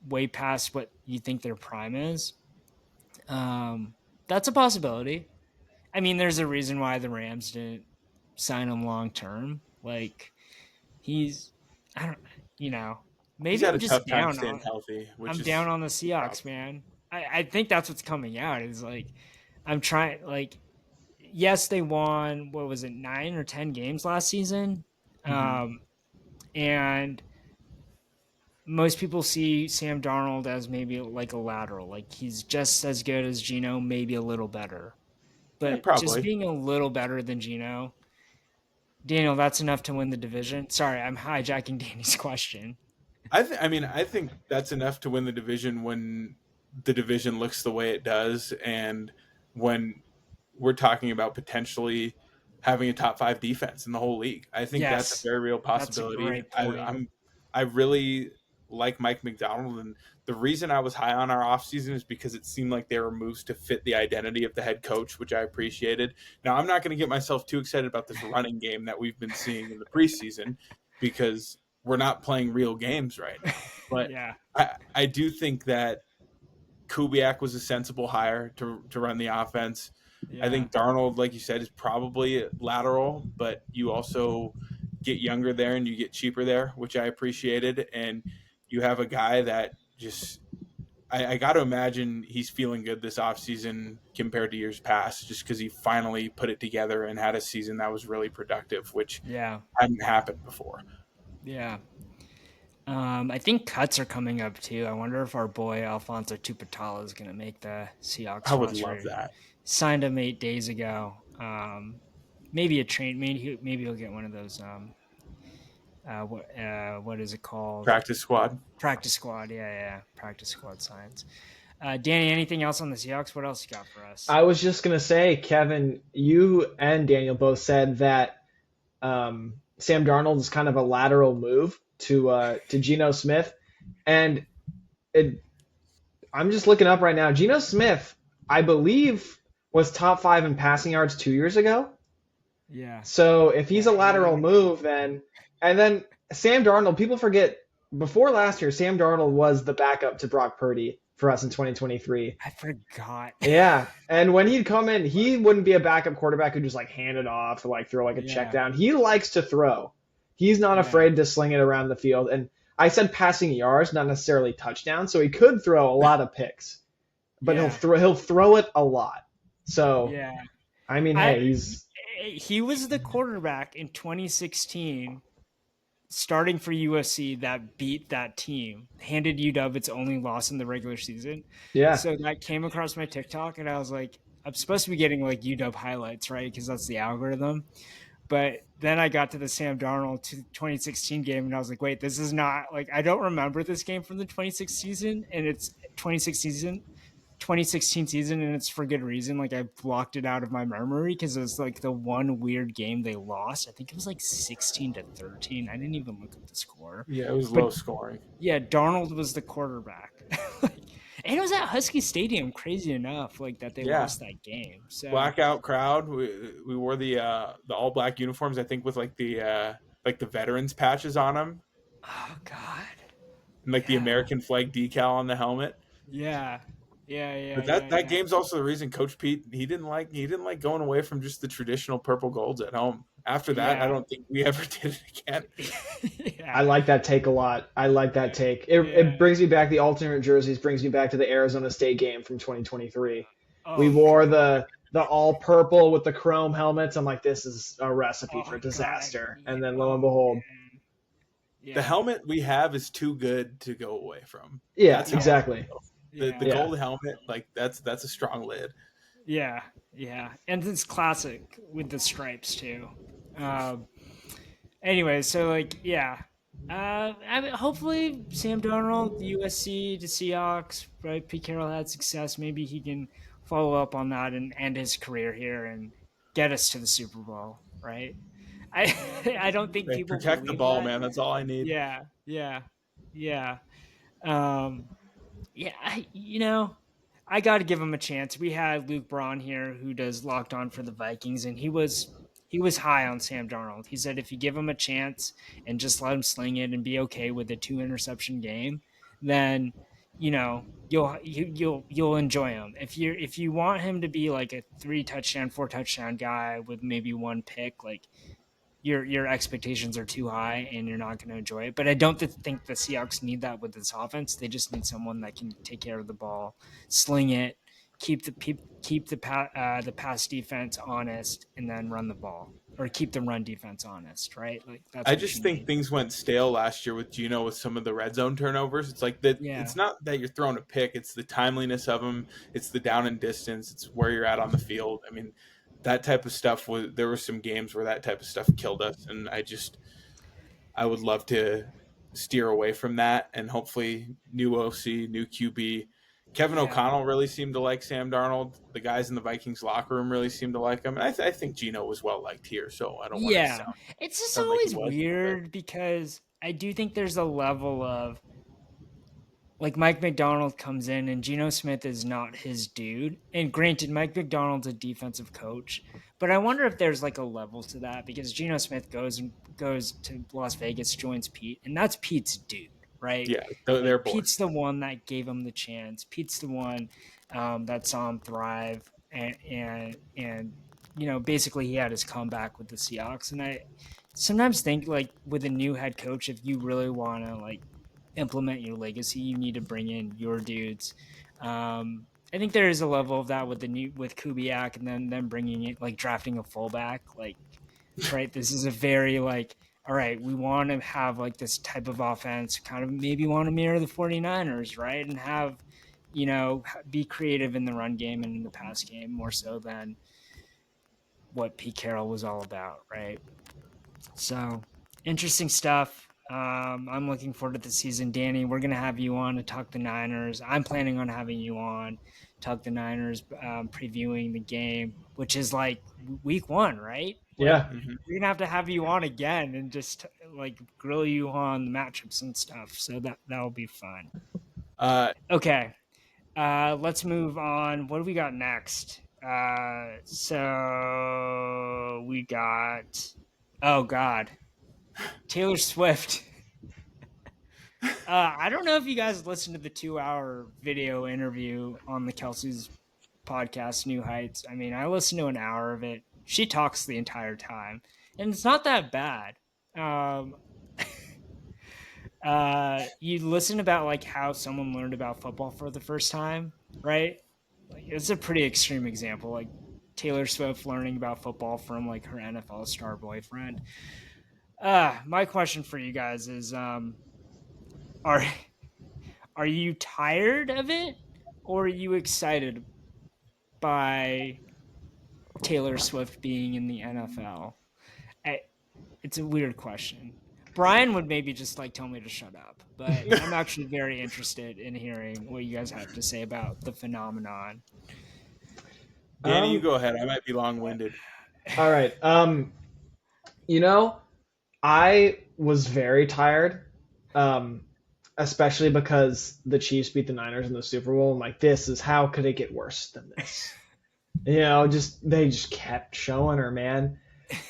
way past what you think their prime is. That's a possibility. I mean, there's a reason why the Rams didn't sign him long term. Like he's, I don't, you know, He's maybe had I'm a just tough time down staying on. healthy, which I'm down is on the a Seahawks, problem. man. I think that's what's coming out. Is like I'm trying. Like, yes, they won. What was it, 9 or 10 games last season? Mm-hmm. And most people see Sam Darnold as maybe like a lateral. Like he's just as good as Geno, maybe a little better. Yeah, But just probably. being a little better than Geno, Daniel, that's enough to win the division. Sorry, I'm hijacking Danny's question. I mean, I think that's enough to win the division when the division looks the way it does, and when we're talking about potentially having a top 5 defense in the whole league. I think that's a Yes, very real that's a possibility. great point. I really like Mike McDonald, and the reason I was high on our offseason is because it seemed like there were moves to fit the identity of the head coach, which I appreciated. Now, I'm not going to get myself too excited about this running game that we've been seeing in the preseason because we're not playing real games right now. But Yeah, I do think that Kubiak was a sensible hire to run the offense. I yeah, think Darnold, like you said, is probably lateral, but you also get younger there and you get cheaper there, which I appreciated. And you have a guy that just I got to imagine he's feeling good this offseason compared to years past, just because he finally put it together and had a season that was really productive, which yeah, hadn't happened before. yeah. I think cuts are coming up too. I wonder if our boy Alfonso Tupatala is going to make the Seahawks I would love roster. that. Signed him 8 days ago. Maybe a train. Maybe he'll get one of those. What is it called? Practice squad. Practice squad. Yeah. Practice squad signs. Danny, anything else on the Seahawks? What else you got for us? I was just gonna say, Kevin, you and Daniel both said that Sam Darnold is kind of a lateral move to Geno Smith, and it, I'm just looking up right now. Geno Smith, I believe, was top 5 in passing yards 2 years ago. Yeah. So if he's Yeah. a lateral move, then Sam Darnold, people forget before last year, Sam Darnold was the backup to Brock Purdy for us in 2023. I forgot. Yeah, and when he'd come in, he wouldn't be a backup quarterback who just like hand it off or like throw like a check down. He likes to throw. He's not afraid to sling it around the field. And I said passing yards, not necessarily touchdowns, so he could throw a lot of picks, but he'll throw it a lot. So Yeah. I mean, hey, he was the quarterback in 2016 starting for USC that beat that team, handed UW its only loss in the regular season. yeah. So that came across my TikTok, and I was like, I'm supposed to be getting like UW highlights, right? Because that's the algorithm. But then I got to the Sam Darnold 2016 game, and I was like, wait, this is not like I don't remember this game from the 2016 season, and it's 2016 season, and it's for good reason. Like I blocked it out of my memory because it was like the one weird game they lost. I think it was like 16-13. I didn't even look at the score. Yeah, it was But low scoring. yeah, Darnold was the quarterback. And it was at Husky Stadium, crazy enough, like that they Yeah. lost that game. So Blackout crowd. We wore the all black uniforms, I think, with like the veterans patches on them, oh god. and like the Yeah. American flag decal on the helmet. Yeah. But Yeah. that game's also the reason Coach Pete he didn't like going away from just the traditional purple golds at home. After that, I Yeah. don't think we ever did it again. I Yeah. like that take a lot. I like that take. It Yeah. brings me back, the alternate jerseys brings me back to the Arizona State game from 2023. We Oh wore god. the all purple with the chrome helmets. I'm like, this is a recipe for Oh god. disaster. Yeah. And then lo and Oh behold, man. The Yeah. helmet we have is too good to go away from. yeah, That's how Yeah. I exactly. feel. The Yeah. Yeah. gold helmet, like that's a strong lid. Yeah. Yeah. And it's classic with the stripes too. Um anyway, so like yeah. I mean, hopefully Sam Darnold, USC to Seahawks, right? Pete Carroll had success. Maybe he can follow up on that and end his career here and get us to the Super Bowl, right? I I don't think Hey, people protect the believe ball, that. man. That's all I need. Yeah, yeah, yeah. Um, yeah, I got to give him a chance. We had Luke Braun here who does Locked On for the Vikings, and he was high on Sam Darnold. He said if you give him a chance and just let him sling it and be okay with a 2 interception game, then you'll enjoy him. If you want him to be like a 3 touchdown, 4 touchdown guy with maybe one pick, like your expectations are too high and you're not going to enjoy it. But I don't think the Seahawks need that with this offense. They just need someone that can take care of the ball, sling it, keep the pass defense honest, and then run the ball, or keep the run defense honest. Right? Like that's I what just you think need. things went stale last year with Gino with some of the red zone turnovers. It's like that. Yeah. It's not that you're throwing a pick; it's the timeliness of them. It's the down and distance. It's where you're at on the field. I mean, that type of stuff was. There were some games where that type of stuff killed us, and I would love to steer away from that. And hopefully, new OC, new QB. Kevin Yeah. O'Connell really seemed to like Sam Darnold. The guys in the Vikings locker room really seemed to like him, and I think Gino was well liked here. So I don't want to Yeah. It's just sound like he always wasn't. But weird because I do think there's a level of like Mike McDonald comes in and Geno Smith is not his dude. And granted, Mike McDonald's a defensive coach, but I wonder if there's like a level to that because Geno Smith goes to Las Vegas, joins Pete, and that's Pete's dude, right? yeah, Like they're bored. Pete's the one that gave him the chance. Pete's the one that saw him thrive, and basically he had his comeback with the Seahawks. And I sometimes think like with a new head coach, if you really want to like implement your legacy, you need to bring in your dudes. I think there is a level of that with Kubiak, and then them bringing it like drafting a fullback. Like, right, this is a very like, all right, we want to have like this type of offense, kind of maybe want to mirror the 49ers, right, and have be creative in the run game and in the pass game more so than what Pete Carroll was all about, right? So interesting stuff. I'm looking forward to the season, Danny. We're gonna have you on to talk the Niners. I'm planning on having you on talk the Niners, previewing the game, which is like week 1, right? Like Yeah. Mm-hmm. we're gonna have you on again and just like grill you on the matchups and stuff. So that'll be fun. Okay, let's move on. What do we got next? So we got. Oh God, Taylor Swift. I don't know if you guys listened to the 2-hour video interview on the Kelsey's podcast, New Heights. I mean, I listened to an hour of it. She talks the entire time, and it's not that bad. Um, you listen about like how someone learned about football for the first time, right? Like it's a pretty extreme example. Like Taylor Swift learning about football from like her NFL star boyfriend. My question for you guys is, are are you tired of it, or are you excited by Taylor Swift being in the NFL? It's a weird question. Brian would maybe just like tell me to shut up, but I'm actually very interested in hearing what you guys have to say about the phenomenon. Danny, you Um, go ahead. I might be long winded. all right. You know, I was very tired. Um, especially because the Chiefs beat the Niners in the Super Bowl. I'm like, this is how could it get worse than this? Just they just kept showing her, man.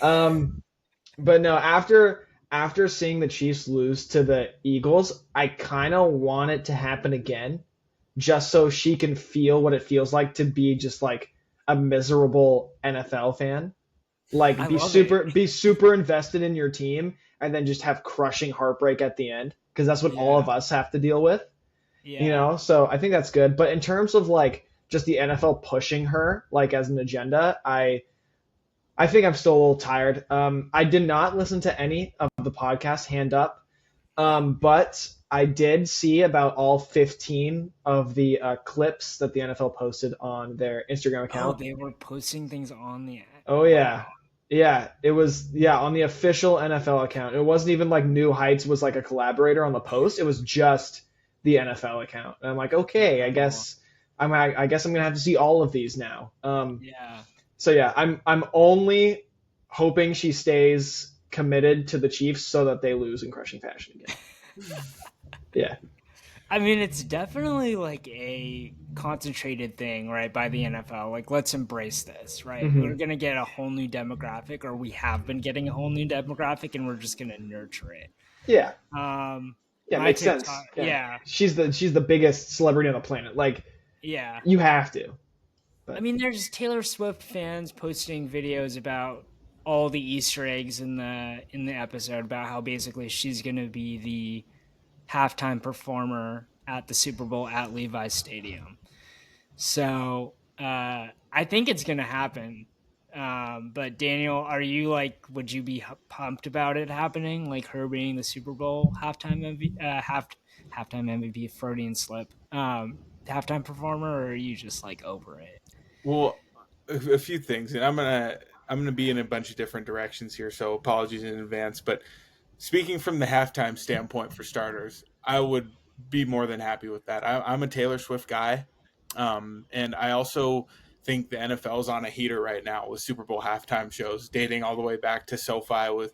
Um, but no, after seeing the Chiefs lose to the Eagles, I kind of want it to happen again, just so she can feel what it feels like to be just like a miserable NFL fan. I Like love it. be super invested in your team and then just have crushing heartbreak at the end because that's what all Yeah. of us have to deal with. Yeah. So I think that's good. But in terms of like just the NFL pushing her like as an agenda, I think I'm still a little tired. I did not listen to any of the podcast hand up, but I did see about all 15 of the clips that the NFL posted on their Instagram Oh, account. they were posting things on the. Oh Wow. yeah. Yeah, it was on the official NFL account. It wasn't even like New Heights was like a collaborator on the post. It was just the NFL account. And I'm like, okay, Wow. I guess I'm gonna have to see all of these now. Yeah. So yeah, I'm only hoping she stays committed to the Chiefs so that they lose in crushing fashion again. Yeah. I mean, it's definitely like a concentrated thing, right, by the NFL. Like, let's embrace this, right? We're Hmm. going to get a whole new demographic, or we have been getting a whole new demographic, and we're just going to nurture it. Yeah. Yeah, My makes TikTok, sense. Yeah. yeah, She's the biggest celebrity on the planet. Like yeah. you have to. I But mean, there's Taylor Swift fans posting videos about all the Easter eggs in the episode about how basically she's going to be the halftime performer at the Super Bowl at Levi's Stadium. So I think it's going to happen. But Daniel, are you like, would you be pumped about it happening? Like her being the Super Bowl halftime halftime MVP, Freudian slip, halftime performer, or are you just like over it? Well, a few things, and I'm gonna be in a bunch of different directions here, so apologies in advance. But speaking from the halftime standpoint, for starters, I would be more than happy with that. I'm a Taylor Swift guy, and I also think the NFL's on a heater right now with Super Bowl halftime shows, dating all the way back to SoFi with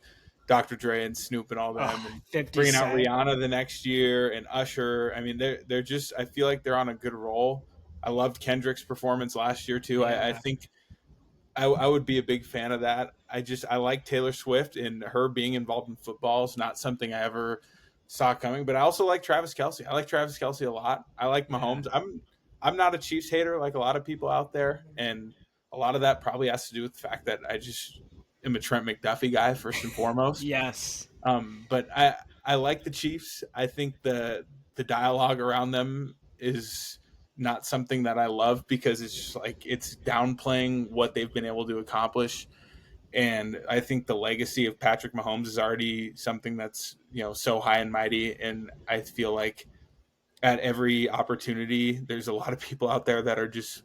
Dr. Dre and Snoop and all Oh, them, and 50 bringing out Cent. Rihanna the next year and Usher. I mean, they're just, I feel like they're on a good roll. I loved Kendrick's performance last year too. I Yeah. think I would be a big fan of that. I like Taylor Swift, and her being involved in football is not something I ever saw coming. But I also like Travis Kelsey. I like Travis Kelsey a lot. I like Yeah. Mahomes. I'm not a Chiefs hater like a lot of people out there, and a lot of that probably has to do with the fact that I just am a Trent McDuffie guy first and foremost. Yes. But I like the Chiefs. I think the dialogue around them is not something that I love because it's just like it's downplaying what they've been able to accomplish. And I think the legacy of Patrick Mahomes is already something that's so high and mighty. And I feel like at every opportunity, there's a lot of people out there that are just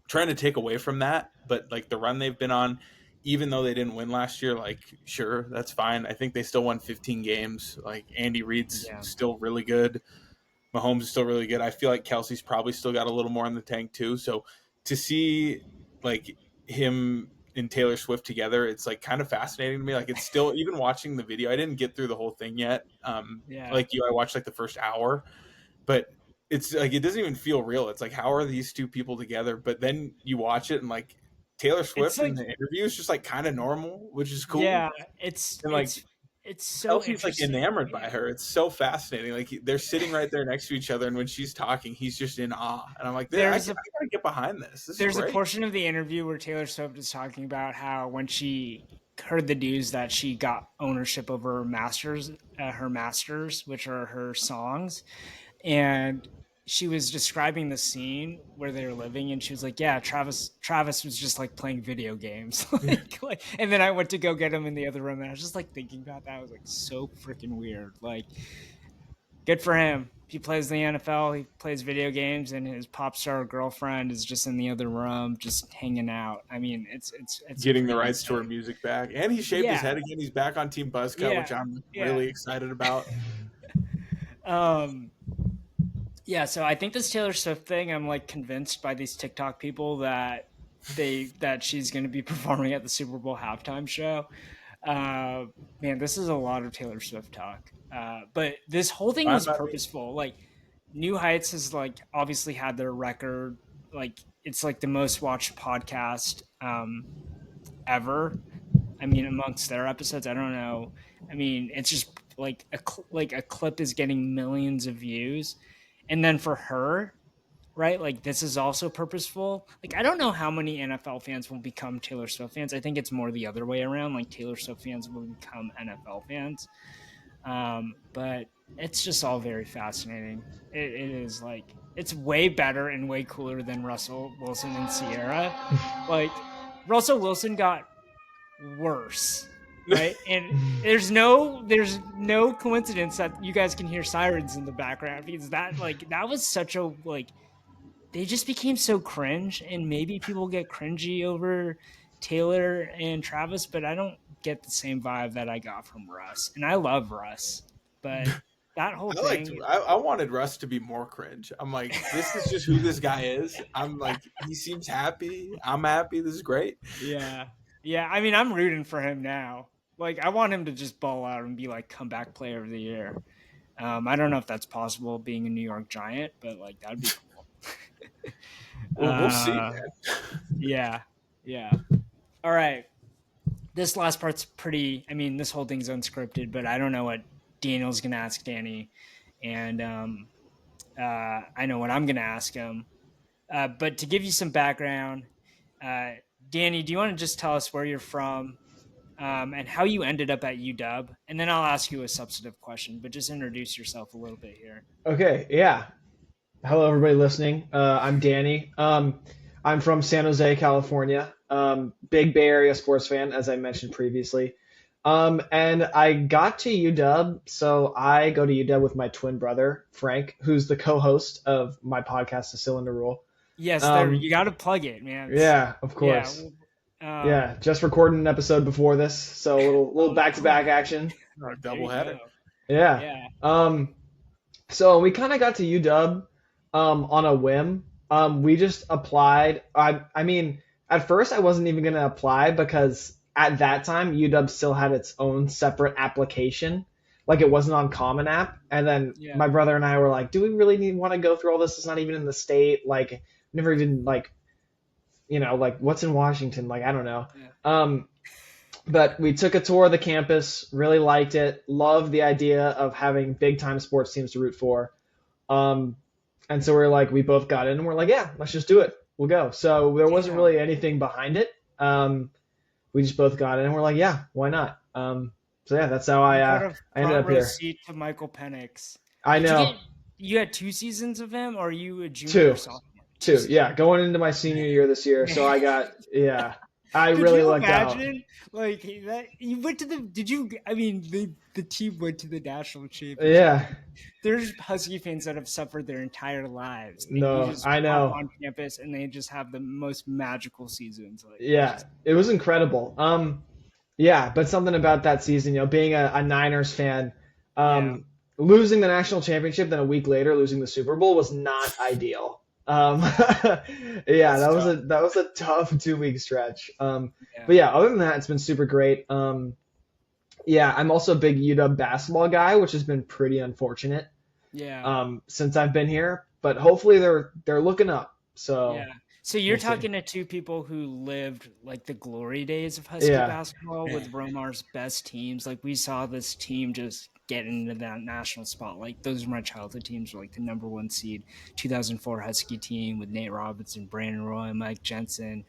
trying to take away from that. But like the run they've been on, even though they didn't win last year, like sure, that's fine. I think they still won 15 games. Like Andy Reid's Yeah. still really good. Mahomes is still really good. I feel like Kelsey's probably still got a little more in the tank too. So to see like him and Taylor Swift together, it's like kind of fascinating to me. Like it's still even watching the video. I didn't get through the whole thing yet. Yeah. Like you, I watched like the first hour, but it's like it doesn't even feel real. It's like how are these two people together? But then you watch it and like Taylor It's Swift in like, the interview is just like kind of normal, which is cool. yeah, it's And like it's it's so Kelsey's like interesting. enamored by Yeah. her. It's so fascinating. Like they're sitting right there next to each other, and when she's talking, he's just in awe. And I'm like, I There's a gotta get behind this. This is there's a great. portion of the interview where Taylor Swift is talking about how when she heard the news that she got ownership over her masters, which are her songs, and she was describing the scene where they were living, and she was like, "Yeah, Travis was just like playing video games." And then I went to go get him in the other room, and I was just like thinking about that. I was like, so freaking weird. Like, good for him. He plays in the NFL. He plays video games, and his pop star girlfriend is just in the other room, just hanging out. I mean, it's Getting the pretty rights to her insane. music back, and he shaved his Yeah, head again. He's back on Team Buzzcut, yeah, which I'm yeah. really excited about. Um, yeah. So I think this Taylor Swift thing, I'm like convinced by these TikTok people that she's going to be performing at the Super Bowl halftime show. Man, this is a lot of Taylor Swift talk. But this whole thing I'm was not. purposeful. Like New Heights has like obviously had their record. Like it's like the most watched podcast ever. I mean, amongst their episodes, I don't know. I mean, it's just like a clip is getting millions of views, and then for her, right? Like this is also purposeful. Like I don't know how many NFL fans will become Taylor Swift fans. I think it's more the other way around. Like Taylor Swift fans will become NFL fans. But it's just all very fascinating. It is like it's way better and way cooler than Russell Wilson and Sierra. Like Russell Wilson got worse, right? And there's no coincidence that you guys can hear sirens in the background because that was such a like they just became so cringe, and maybe people get cringy over Taylor and Travis, but I don't get the same vibe that I got from Russ. And I love Russ, but that whole thing, I wanted Russ to be more cringe. I'm like, this is just who this guy is. I'm like, he seems happy. I'm happy. This is great. yeah. Yeah, I mean, I'm rooting for him now. Like, I want him to just ball out and be like comeback player of the year. I don't know if that's possible being a New York Giant, but like that'd be cool. Well, we'll see, man. Yeah, yeah. All right. This last part's pretty. I mean, this whole thing's unscripted, but I don't know what Daniel's gonna ask Danny, and I know what I'm gonna ask him. But to give you some background, Danny, do you want to just tell us where you're from and how you ended up at UW? And then I'll ask you a substantive question, but just introduce yourself a little bit here. Okay, yeah. Hello, everybody listening. I'm Danny. I'm from San Jose, California. Big Bay Area sports fan, as I mentioned previously. And I got to UW, so I go to UW with my twin brother, Frank, who's the co-host of my podcast, The Cylinder Rule. Yes, you got to plug it, man. Yeah, of course. Yeah, just recording an episode before this, so a little back-to-back action. Double header. Yeah. So we kind of got to UW on a whim. We just applied. I mean, at first I wasn't even going to apply because at that time UW still had its own separate application. Like it wasn't on Common App. And then my brother and I were like, do we really want to go through all this? It's not even in the state. Like never even like, like what's in Washington? Like, I don't know. Yeah. But we took a tour of the campus, really liked it, loved the idea of having big time sports teams to root for. And so we both got in and we're like, yeah, let's just do it. We'll go. So there wasn't really anything behind it. We just both got in and we're like, yeah, why not? So yeah, that's how I ended up here. Seat to Michael Penix. I know. You had 2 seasons of him, or are you a junior? Two. Yeah, going into my senior year this year. So I got I Could really you lucked out. imagine, like that? You went to the. Did you? I mean, the team went to the national championship. Yeah. There's Husky fans that have suffered their entire lives. No, I know. On campus, and they just have the most magical seasons. It was incredible. Yeah, but something about that season, being a Niners fan, losing the national championship, then a week later losing the Super Bowl was not ideal. That was a tough 2-week stretch. But yeah, other than that, it's been super great. I'm also a big UW basketball guy, which has been pretty unfortunate. Since I've been here, but hopefully they're looking up. So So you're talking to 2 people who lived like the glory days of Husky basketball with Romar's best teams. Like we saw this team just get into that national spotlight. Those are my childhood teams, were like the number 1 seed 2004 Husky team with Nate Robinson, Brandon Roy, Mike Jensen.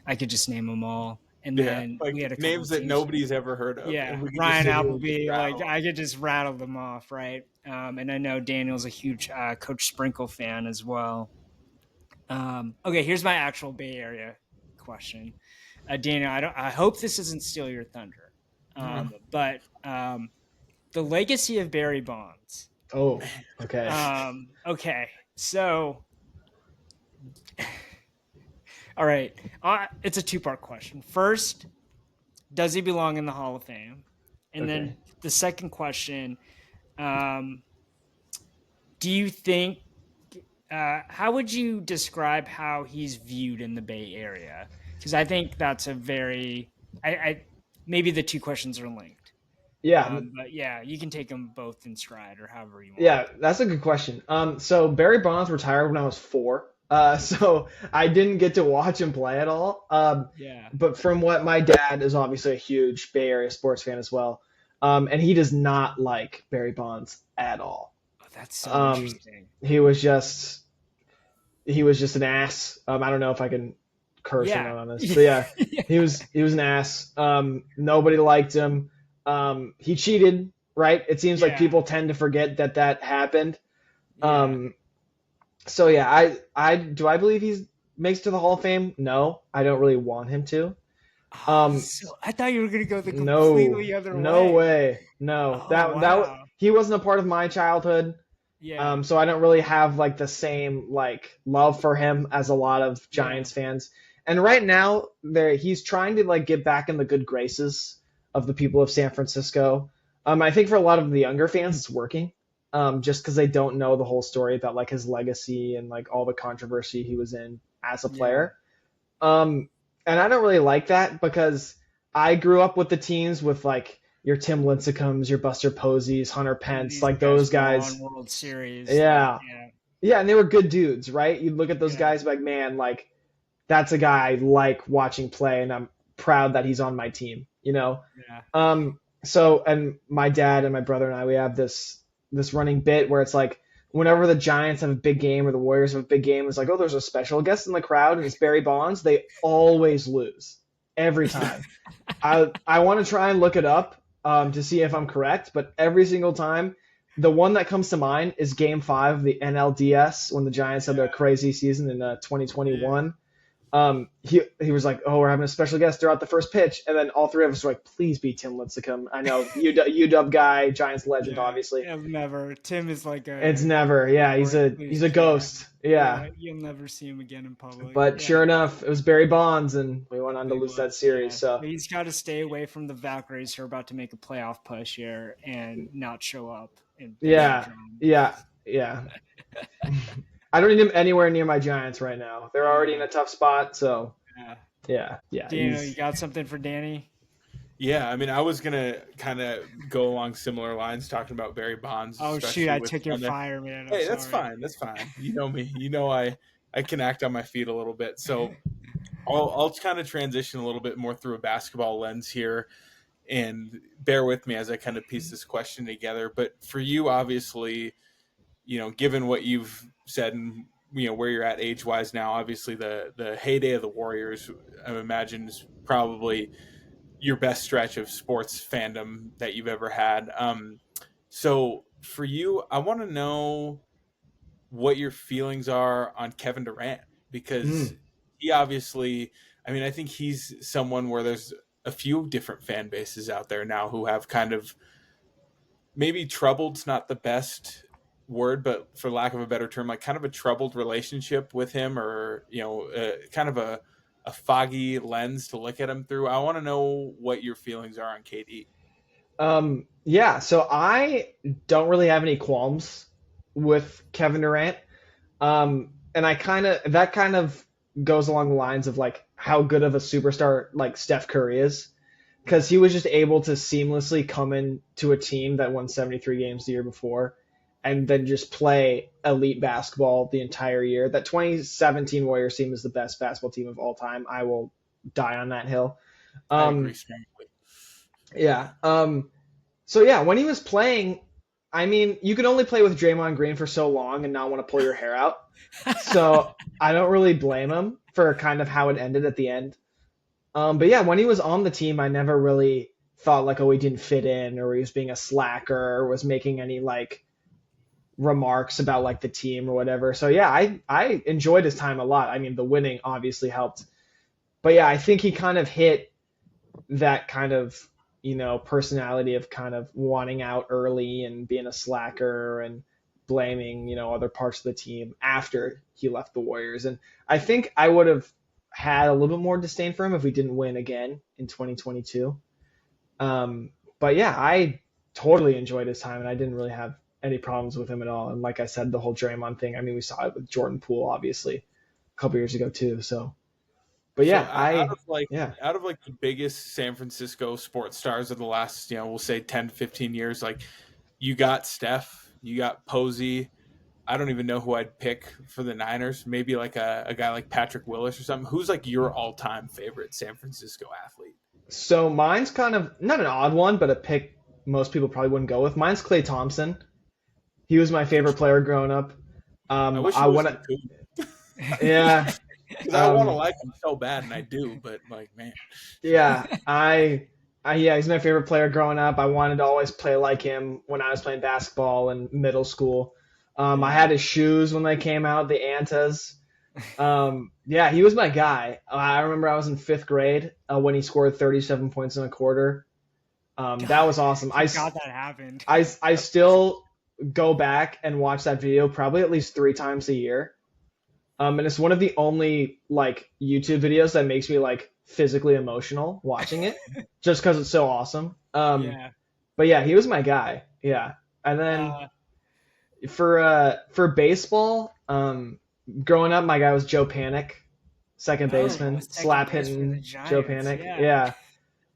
I could just name them all. And then we had names that nobody's ever heard of. Yeah, Ryan Appleby. Like I could just rattle them off, right? And I know Daniel's a huge Coach Sprinkle fan as well. Okay, here's my actual Bay Area question, Daniel. I hope this doesn't steal your thunder, but the legacy of Barry Bonds. Oh, okay. Okay, so. All right. It's a 2-part question. First, does he belong in the Hall of Fame? And then the second question, do you think, how would you describe how he's viewed in the Bay Area? Because I think that's a very, maybe the 2 questions are linked. Yeah, But yeah, you can take them both in stride or however you want. yeah, that's a good question. So Barry Bonds retired when I was 4. So I didn't get to watch him play at all. Yeah. But from what my dad is obviously a huge Bay Area sports fan as well, and he does not like Barry Bonds at all. Oh, that's so Um, interesting. he was just he was just an ass. I don't know if I can curse or Yeah. not on this, but yeah, he was an ass. Nobody liked him. He cheated, right? It seems like Yeah. people tend to forget that that happened. Yeah. Um, so yeah, I believe he's makes it to the Hall of Fame. No, I don't really want him to. Oh, Um, so I thought you were gonna go the no, completely other no way. way, no. Oh That wow. he wasn't a part of my childhood. Yeah. So I don't really have like the same like love for him as a lot of Yeah. Giants fans. And right now, he's trying to like get back in the good graces of the people of San Francisco. I think for a lot of the younger fans, it's working. Just because they don't know the whole story about like his legacy and like all the controversy he was in as a Yeah. player. Um, and I don't really like that because I grew up with the teams with like your Tim Lincecums, your Buster Posies, Hunter And Pence, these like guys those won guys. World Series. Like, Yeah, yeah. yeah, and they were good dudes, right? You look at those Yeah. guys like, man, like that's a guy I like watching play, and I'm proud that he's on my team, you know. Yeah. So and my dad and my brother and I, we have this running bit where it's like whenever the Giants have a big game or the Warriors have a big game, it's like, oh, there's a special guest in the crowd, and it's Barry Bonds. They always lose every time. I want to try and look it up to see if I'm correct, but every single time, the one that comes to mind is Game 5 of the NLDS when the Giants had their crazy season in Yeah. 2021. He was like, "Oh, we're having a special guest throughout the first pitch," and then all three of us were like, "Please be Tim Lincecum." I know UW guy, Giants legend, Yeah. obviously. It'll never. Tim is like It's a never, yeah, he's a worthless. he's a Yeah. ghost, yeah. Yeah. You'll never see him again in public. But Yeah. sure enough, it was Barry Bonds, and we went on to He lose that was. series. Yeah. So But he's got to stay away from the Valkyries who are about to make a playoff push here and not show up and any yeah, drama. yeah, yeah. I don't need him anywhere near my Giants right now. They're already in Yeah. a tough spot, so Yeah. yeah. Daniel, you got something for Danny? Yeah, I mean, I was gonna kind of go along similar lines, talking about Barry Bonds, Oh shoot, especially I with took your on there. fire, man. I'm Hey, that's sorry. fine. That's fine. You know me. You know I can act on my feet a little bit. So I'll kind of transition a little bit more through a basketball lens here, and bear with me as I kind of piece this question together. But for you, obviously, given what you've said and where you're at age wise now, obviously the heyday of the Warriors, I imagine, is probably your best stretch of sports fandom that you've ever had. So for you, I want to know what your feelings are on Kevin Durant, because mm, he obviously, I mean, I think he's someone where there's a few different fan bases out there now who have kind of, maybe troubled's not the best word, but for lack of a better term, like kind of a troubled relationship with him, or kind of a foggy lens to look at him through. I want to know what your feelings are on KD. yeah. So I don't really have any qualms with Kevin Durant. And that kind of goes along the lines of like how good of a superstar like Steph Curry is, because he was just able to seamlessly come into a team that won 73 games the year before and then just play elite basketball the entire year. That 2017 Warriors team is the best basketball team of all time. I will die on that hill. I agree Um, strongly. yeah. So yeah, when he was playing, I mean, you can only play with Draymond Green for so long and not want to pull your hair out. So I don't really blame him for kind of how it ended at the end. But yeah, when he was on the team, I never really thought like, oh, he didn't fit in, or he was being a slacker, or was making any like remarks about like the team or whatever. So yeah, I enjoyed his time a lot. I mean, the winning obviously helped, but yeah, I think he kind of hit that kind of personality of kind of wanting out early and being a slacker and blaming other parts of the team after he left the Warriors. And I think I would have had a little bit more disdain for him if we didn't win again in 2022. But yeah, I totally enjoyed his time, and I didn't really have any problems with him at all. And like I said, the whole Draymond thing, I mean, we saw it with Jordan Poole, obviously, a couple years ago too. So But So yeah, I yeah. out of like the biggest San Francisco sports stars of the last, we'll say 10 to 15 years, like you got Steph, you got Posey. I don't even know who I'd pick for the Niners. Maybe like a guy like Patrick Willis or something. Who's like your all time favorite San Francisco athlete? So mine's kind of not an odd one, but a pick most people probably wouldn't go with. Mine's Clay Thompson. He was my favorite player growing up. I wish I it was want to, Naku yeah, because I want to like him so bad, and I do, but like, man, yeah. Yeah, he's my favorite player growing up. I wanted to always play like him when I was playing basketball in middle school. I Yeah. had his shoes when they came out, the Antas. Yeah, he was my guy. I remember I was in fifth grade when he scored 37 points in a quarter. That was awesome. I forgot that happened. I still go back and watch that video probably at least 3 times a year. And it's one of the only like YouTube videos that makes me like physically emotional watching it, just because it's so awesome. Yeah. But yeah, he was my guy. Yeah, and then for baseball, growing up, my guy was Joe Panic, second baseman, slap hitting Joe Panic. Yeah.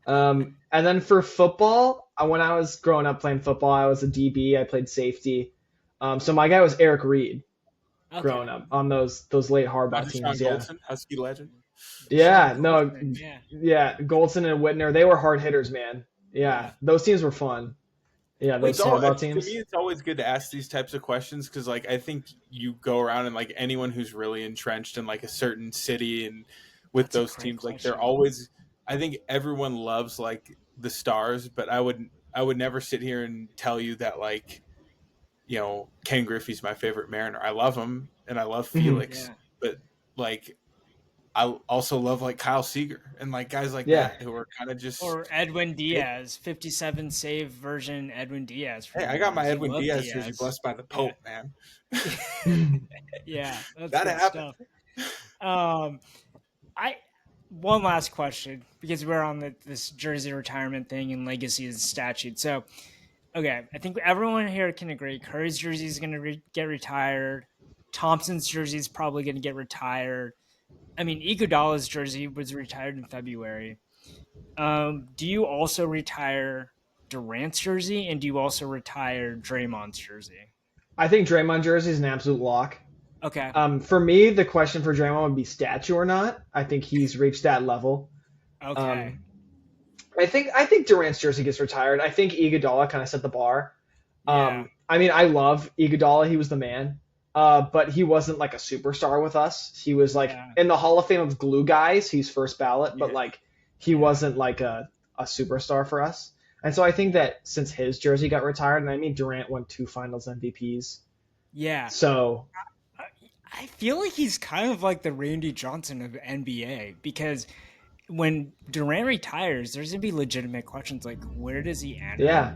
And then for football, when I was growing up playing football, I was a DB. I played safety. So my guy was Eric Reed growing up on those late Harbaugh teams. Yeah. Goldson, Husky legend. Yeah. No. Yeah. Yeah. Goldson and Whitner, they were hard hitters, man. Yeah. Those teams were fun. Yeah. Those Harbaugh teams. To me, it's always good to ask these types of questions because, like, I think you go around and like anyone who's really entrenched in like a certain city and with those teams, like they're always. I think everyone loves like the stars, but I would never sit here and tell you that like, Ken Griffey's my favorite Mariner. I love him and I love Felix, but like I also love like Kyle Seager and like guys like that who are kind of just or Edwin Diaz, 57 save version Edwin Diaz. Hey, I got my Edwin Diaz jersey blessed by the Pope, man. Yeah, that's gotta happen. Stuff. One last question because we're on this jersey retirement thing and legacy and statute. So, okay, I think everyone here can agree Curry's jersey is going to get retired. Thompson's jersey is probably going to get retired. I mean, Iguodala's jersey was retired in February. Do you also retire Durant's jersey, and do you also retire Draymond's jersey? I think Draymond jersey is an absolute lock. Okay. For me, the question for Draymond would be statue or not. I think he's reached that level. Okay. I think Durant's jersey gets retired. I think Iguodala kind of set the bar. Yeah. I mean, I love Iguodala. He was the man. But he wasn't like a superstar with us. He was like in the Hall of Fame of glue guys. He's first ballot, but like he wasn't like a superstar for us. And so I think that since his jersey got retired, and I mean Durant won 2 Finals MVPs. Yeah. So I feel like he's kind of like the Randy Johnson of NBA because when Durant retires, there's gonna be legitimate questions like where does he enter? Yeah.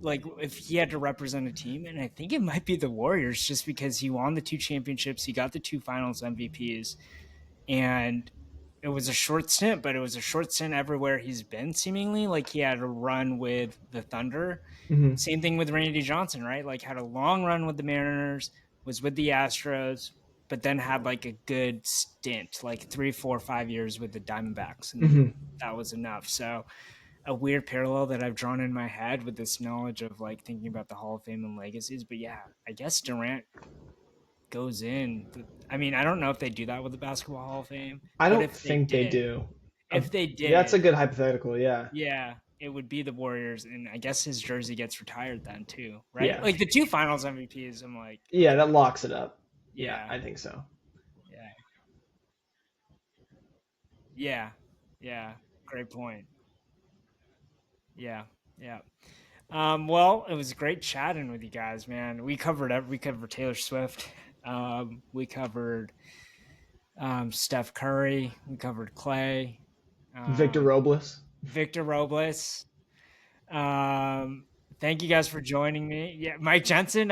Like if he had to represent a team, and I think it might be the Warriors just because he won the 2 championships, he got the 2 Finals MVPs, and it was a short stint, but it was a short stint everywhere he's been seemingly. Like he had a run with the Thunder. Mm-hmm. Same thing with Randy Johnson, right? Like had a long run with the Mariners, was with the Astros, but then had like a good stint, like 3, 4, 5 years with the Diamondbacks, and that was enough. So a weird parallel that I've drawn in my head with this knowledge of like thinking about the Hall of Fame and legacies. But yeah, I guess Durant goes in. I mean, I don't know if they do that with the Basketball Hall of Fame. I don't think they do. If they did, that's a good hypothetical. Yeah. Yeah, it would be the Warriors, and I guess his jersey gets retired then too, right? Yeah. Like the 2 Finals MVPs. I'm like, yeah, that locks it up. Yeah, I think so. Yeah. Great point. Yeah. Well, it was great chatting with you guys, man. We covered Taylor Swift. We covered Steph Curry. We covered Clay. Victor Robles. Thank you guys for joining me. Yeah, Mike Jensen,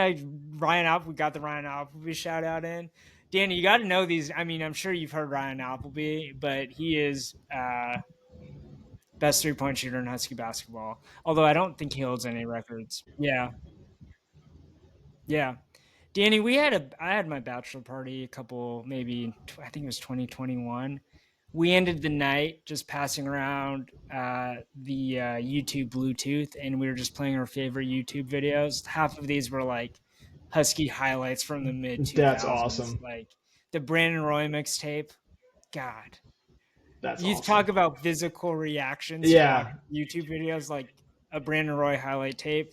Ryan Appleby, we got the Ryan Appleby shout out in. Danny, you got to know these. I mean, I'm sure you've heard Ryan Appleby, but he is best 3-point shooter in Husky basketball. Although I don't think he holds any records. Yeah. Danny, I had my bachelor party I think it was 2021. we ended the night just passing around the YouTube Bluetooth, and we were just playing our favorite YouTube videos. Half of these were like Husky highlights from the mid That's 2000s, awesome. like the Brandon Roy mixtape. God, That's you awesome. talk about physical reactions to watch Yeah. YouTube videos like a Brandon Roy highlight tape.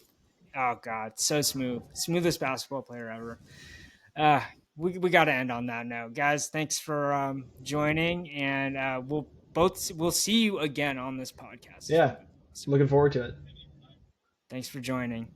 Oh God, so smooth, smoothest basketball player ever. Uh, we got to end on that note, guys. Thanks for joining, and we'll see you again on this podcast. Yeah. Looking forward to it. Thanks for joining.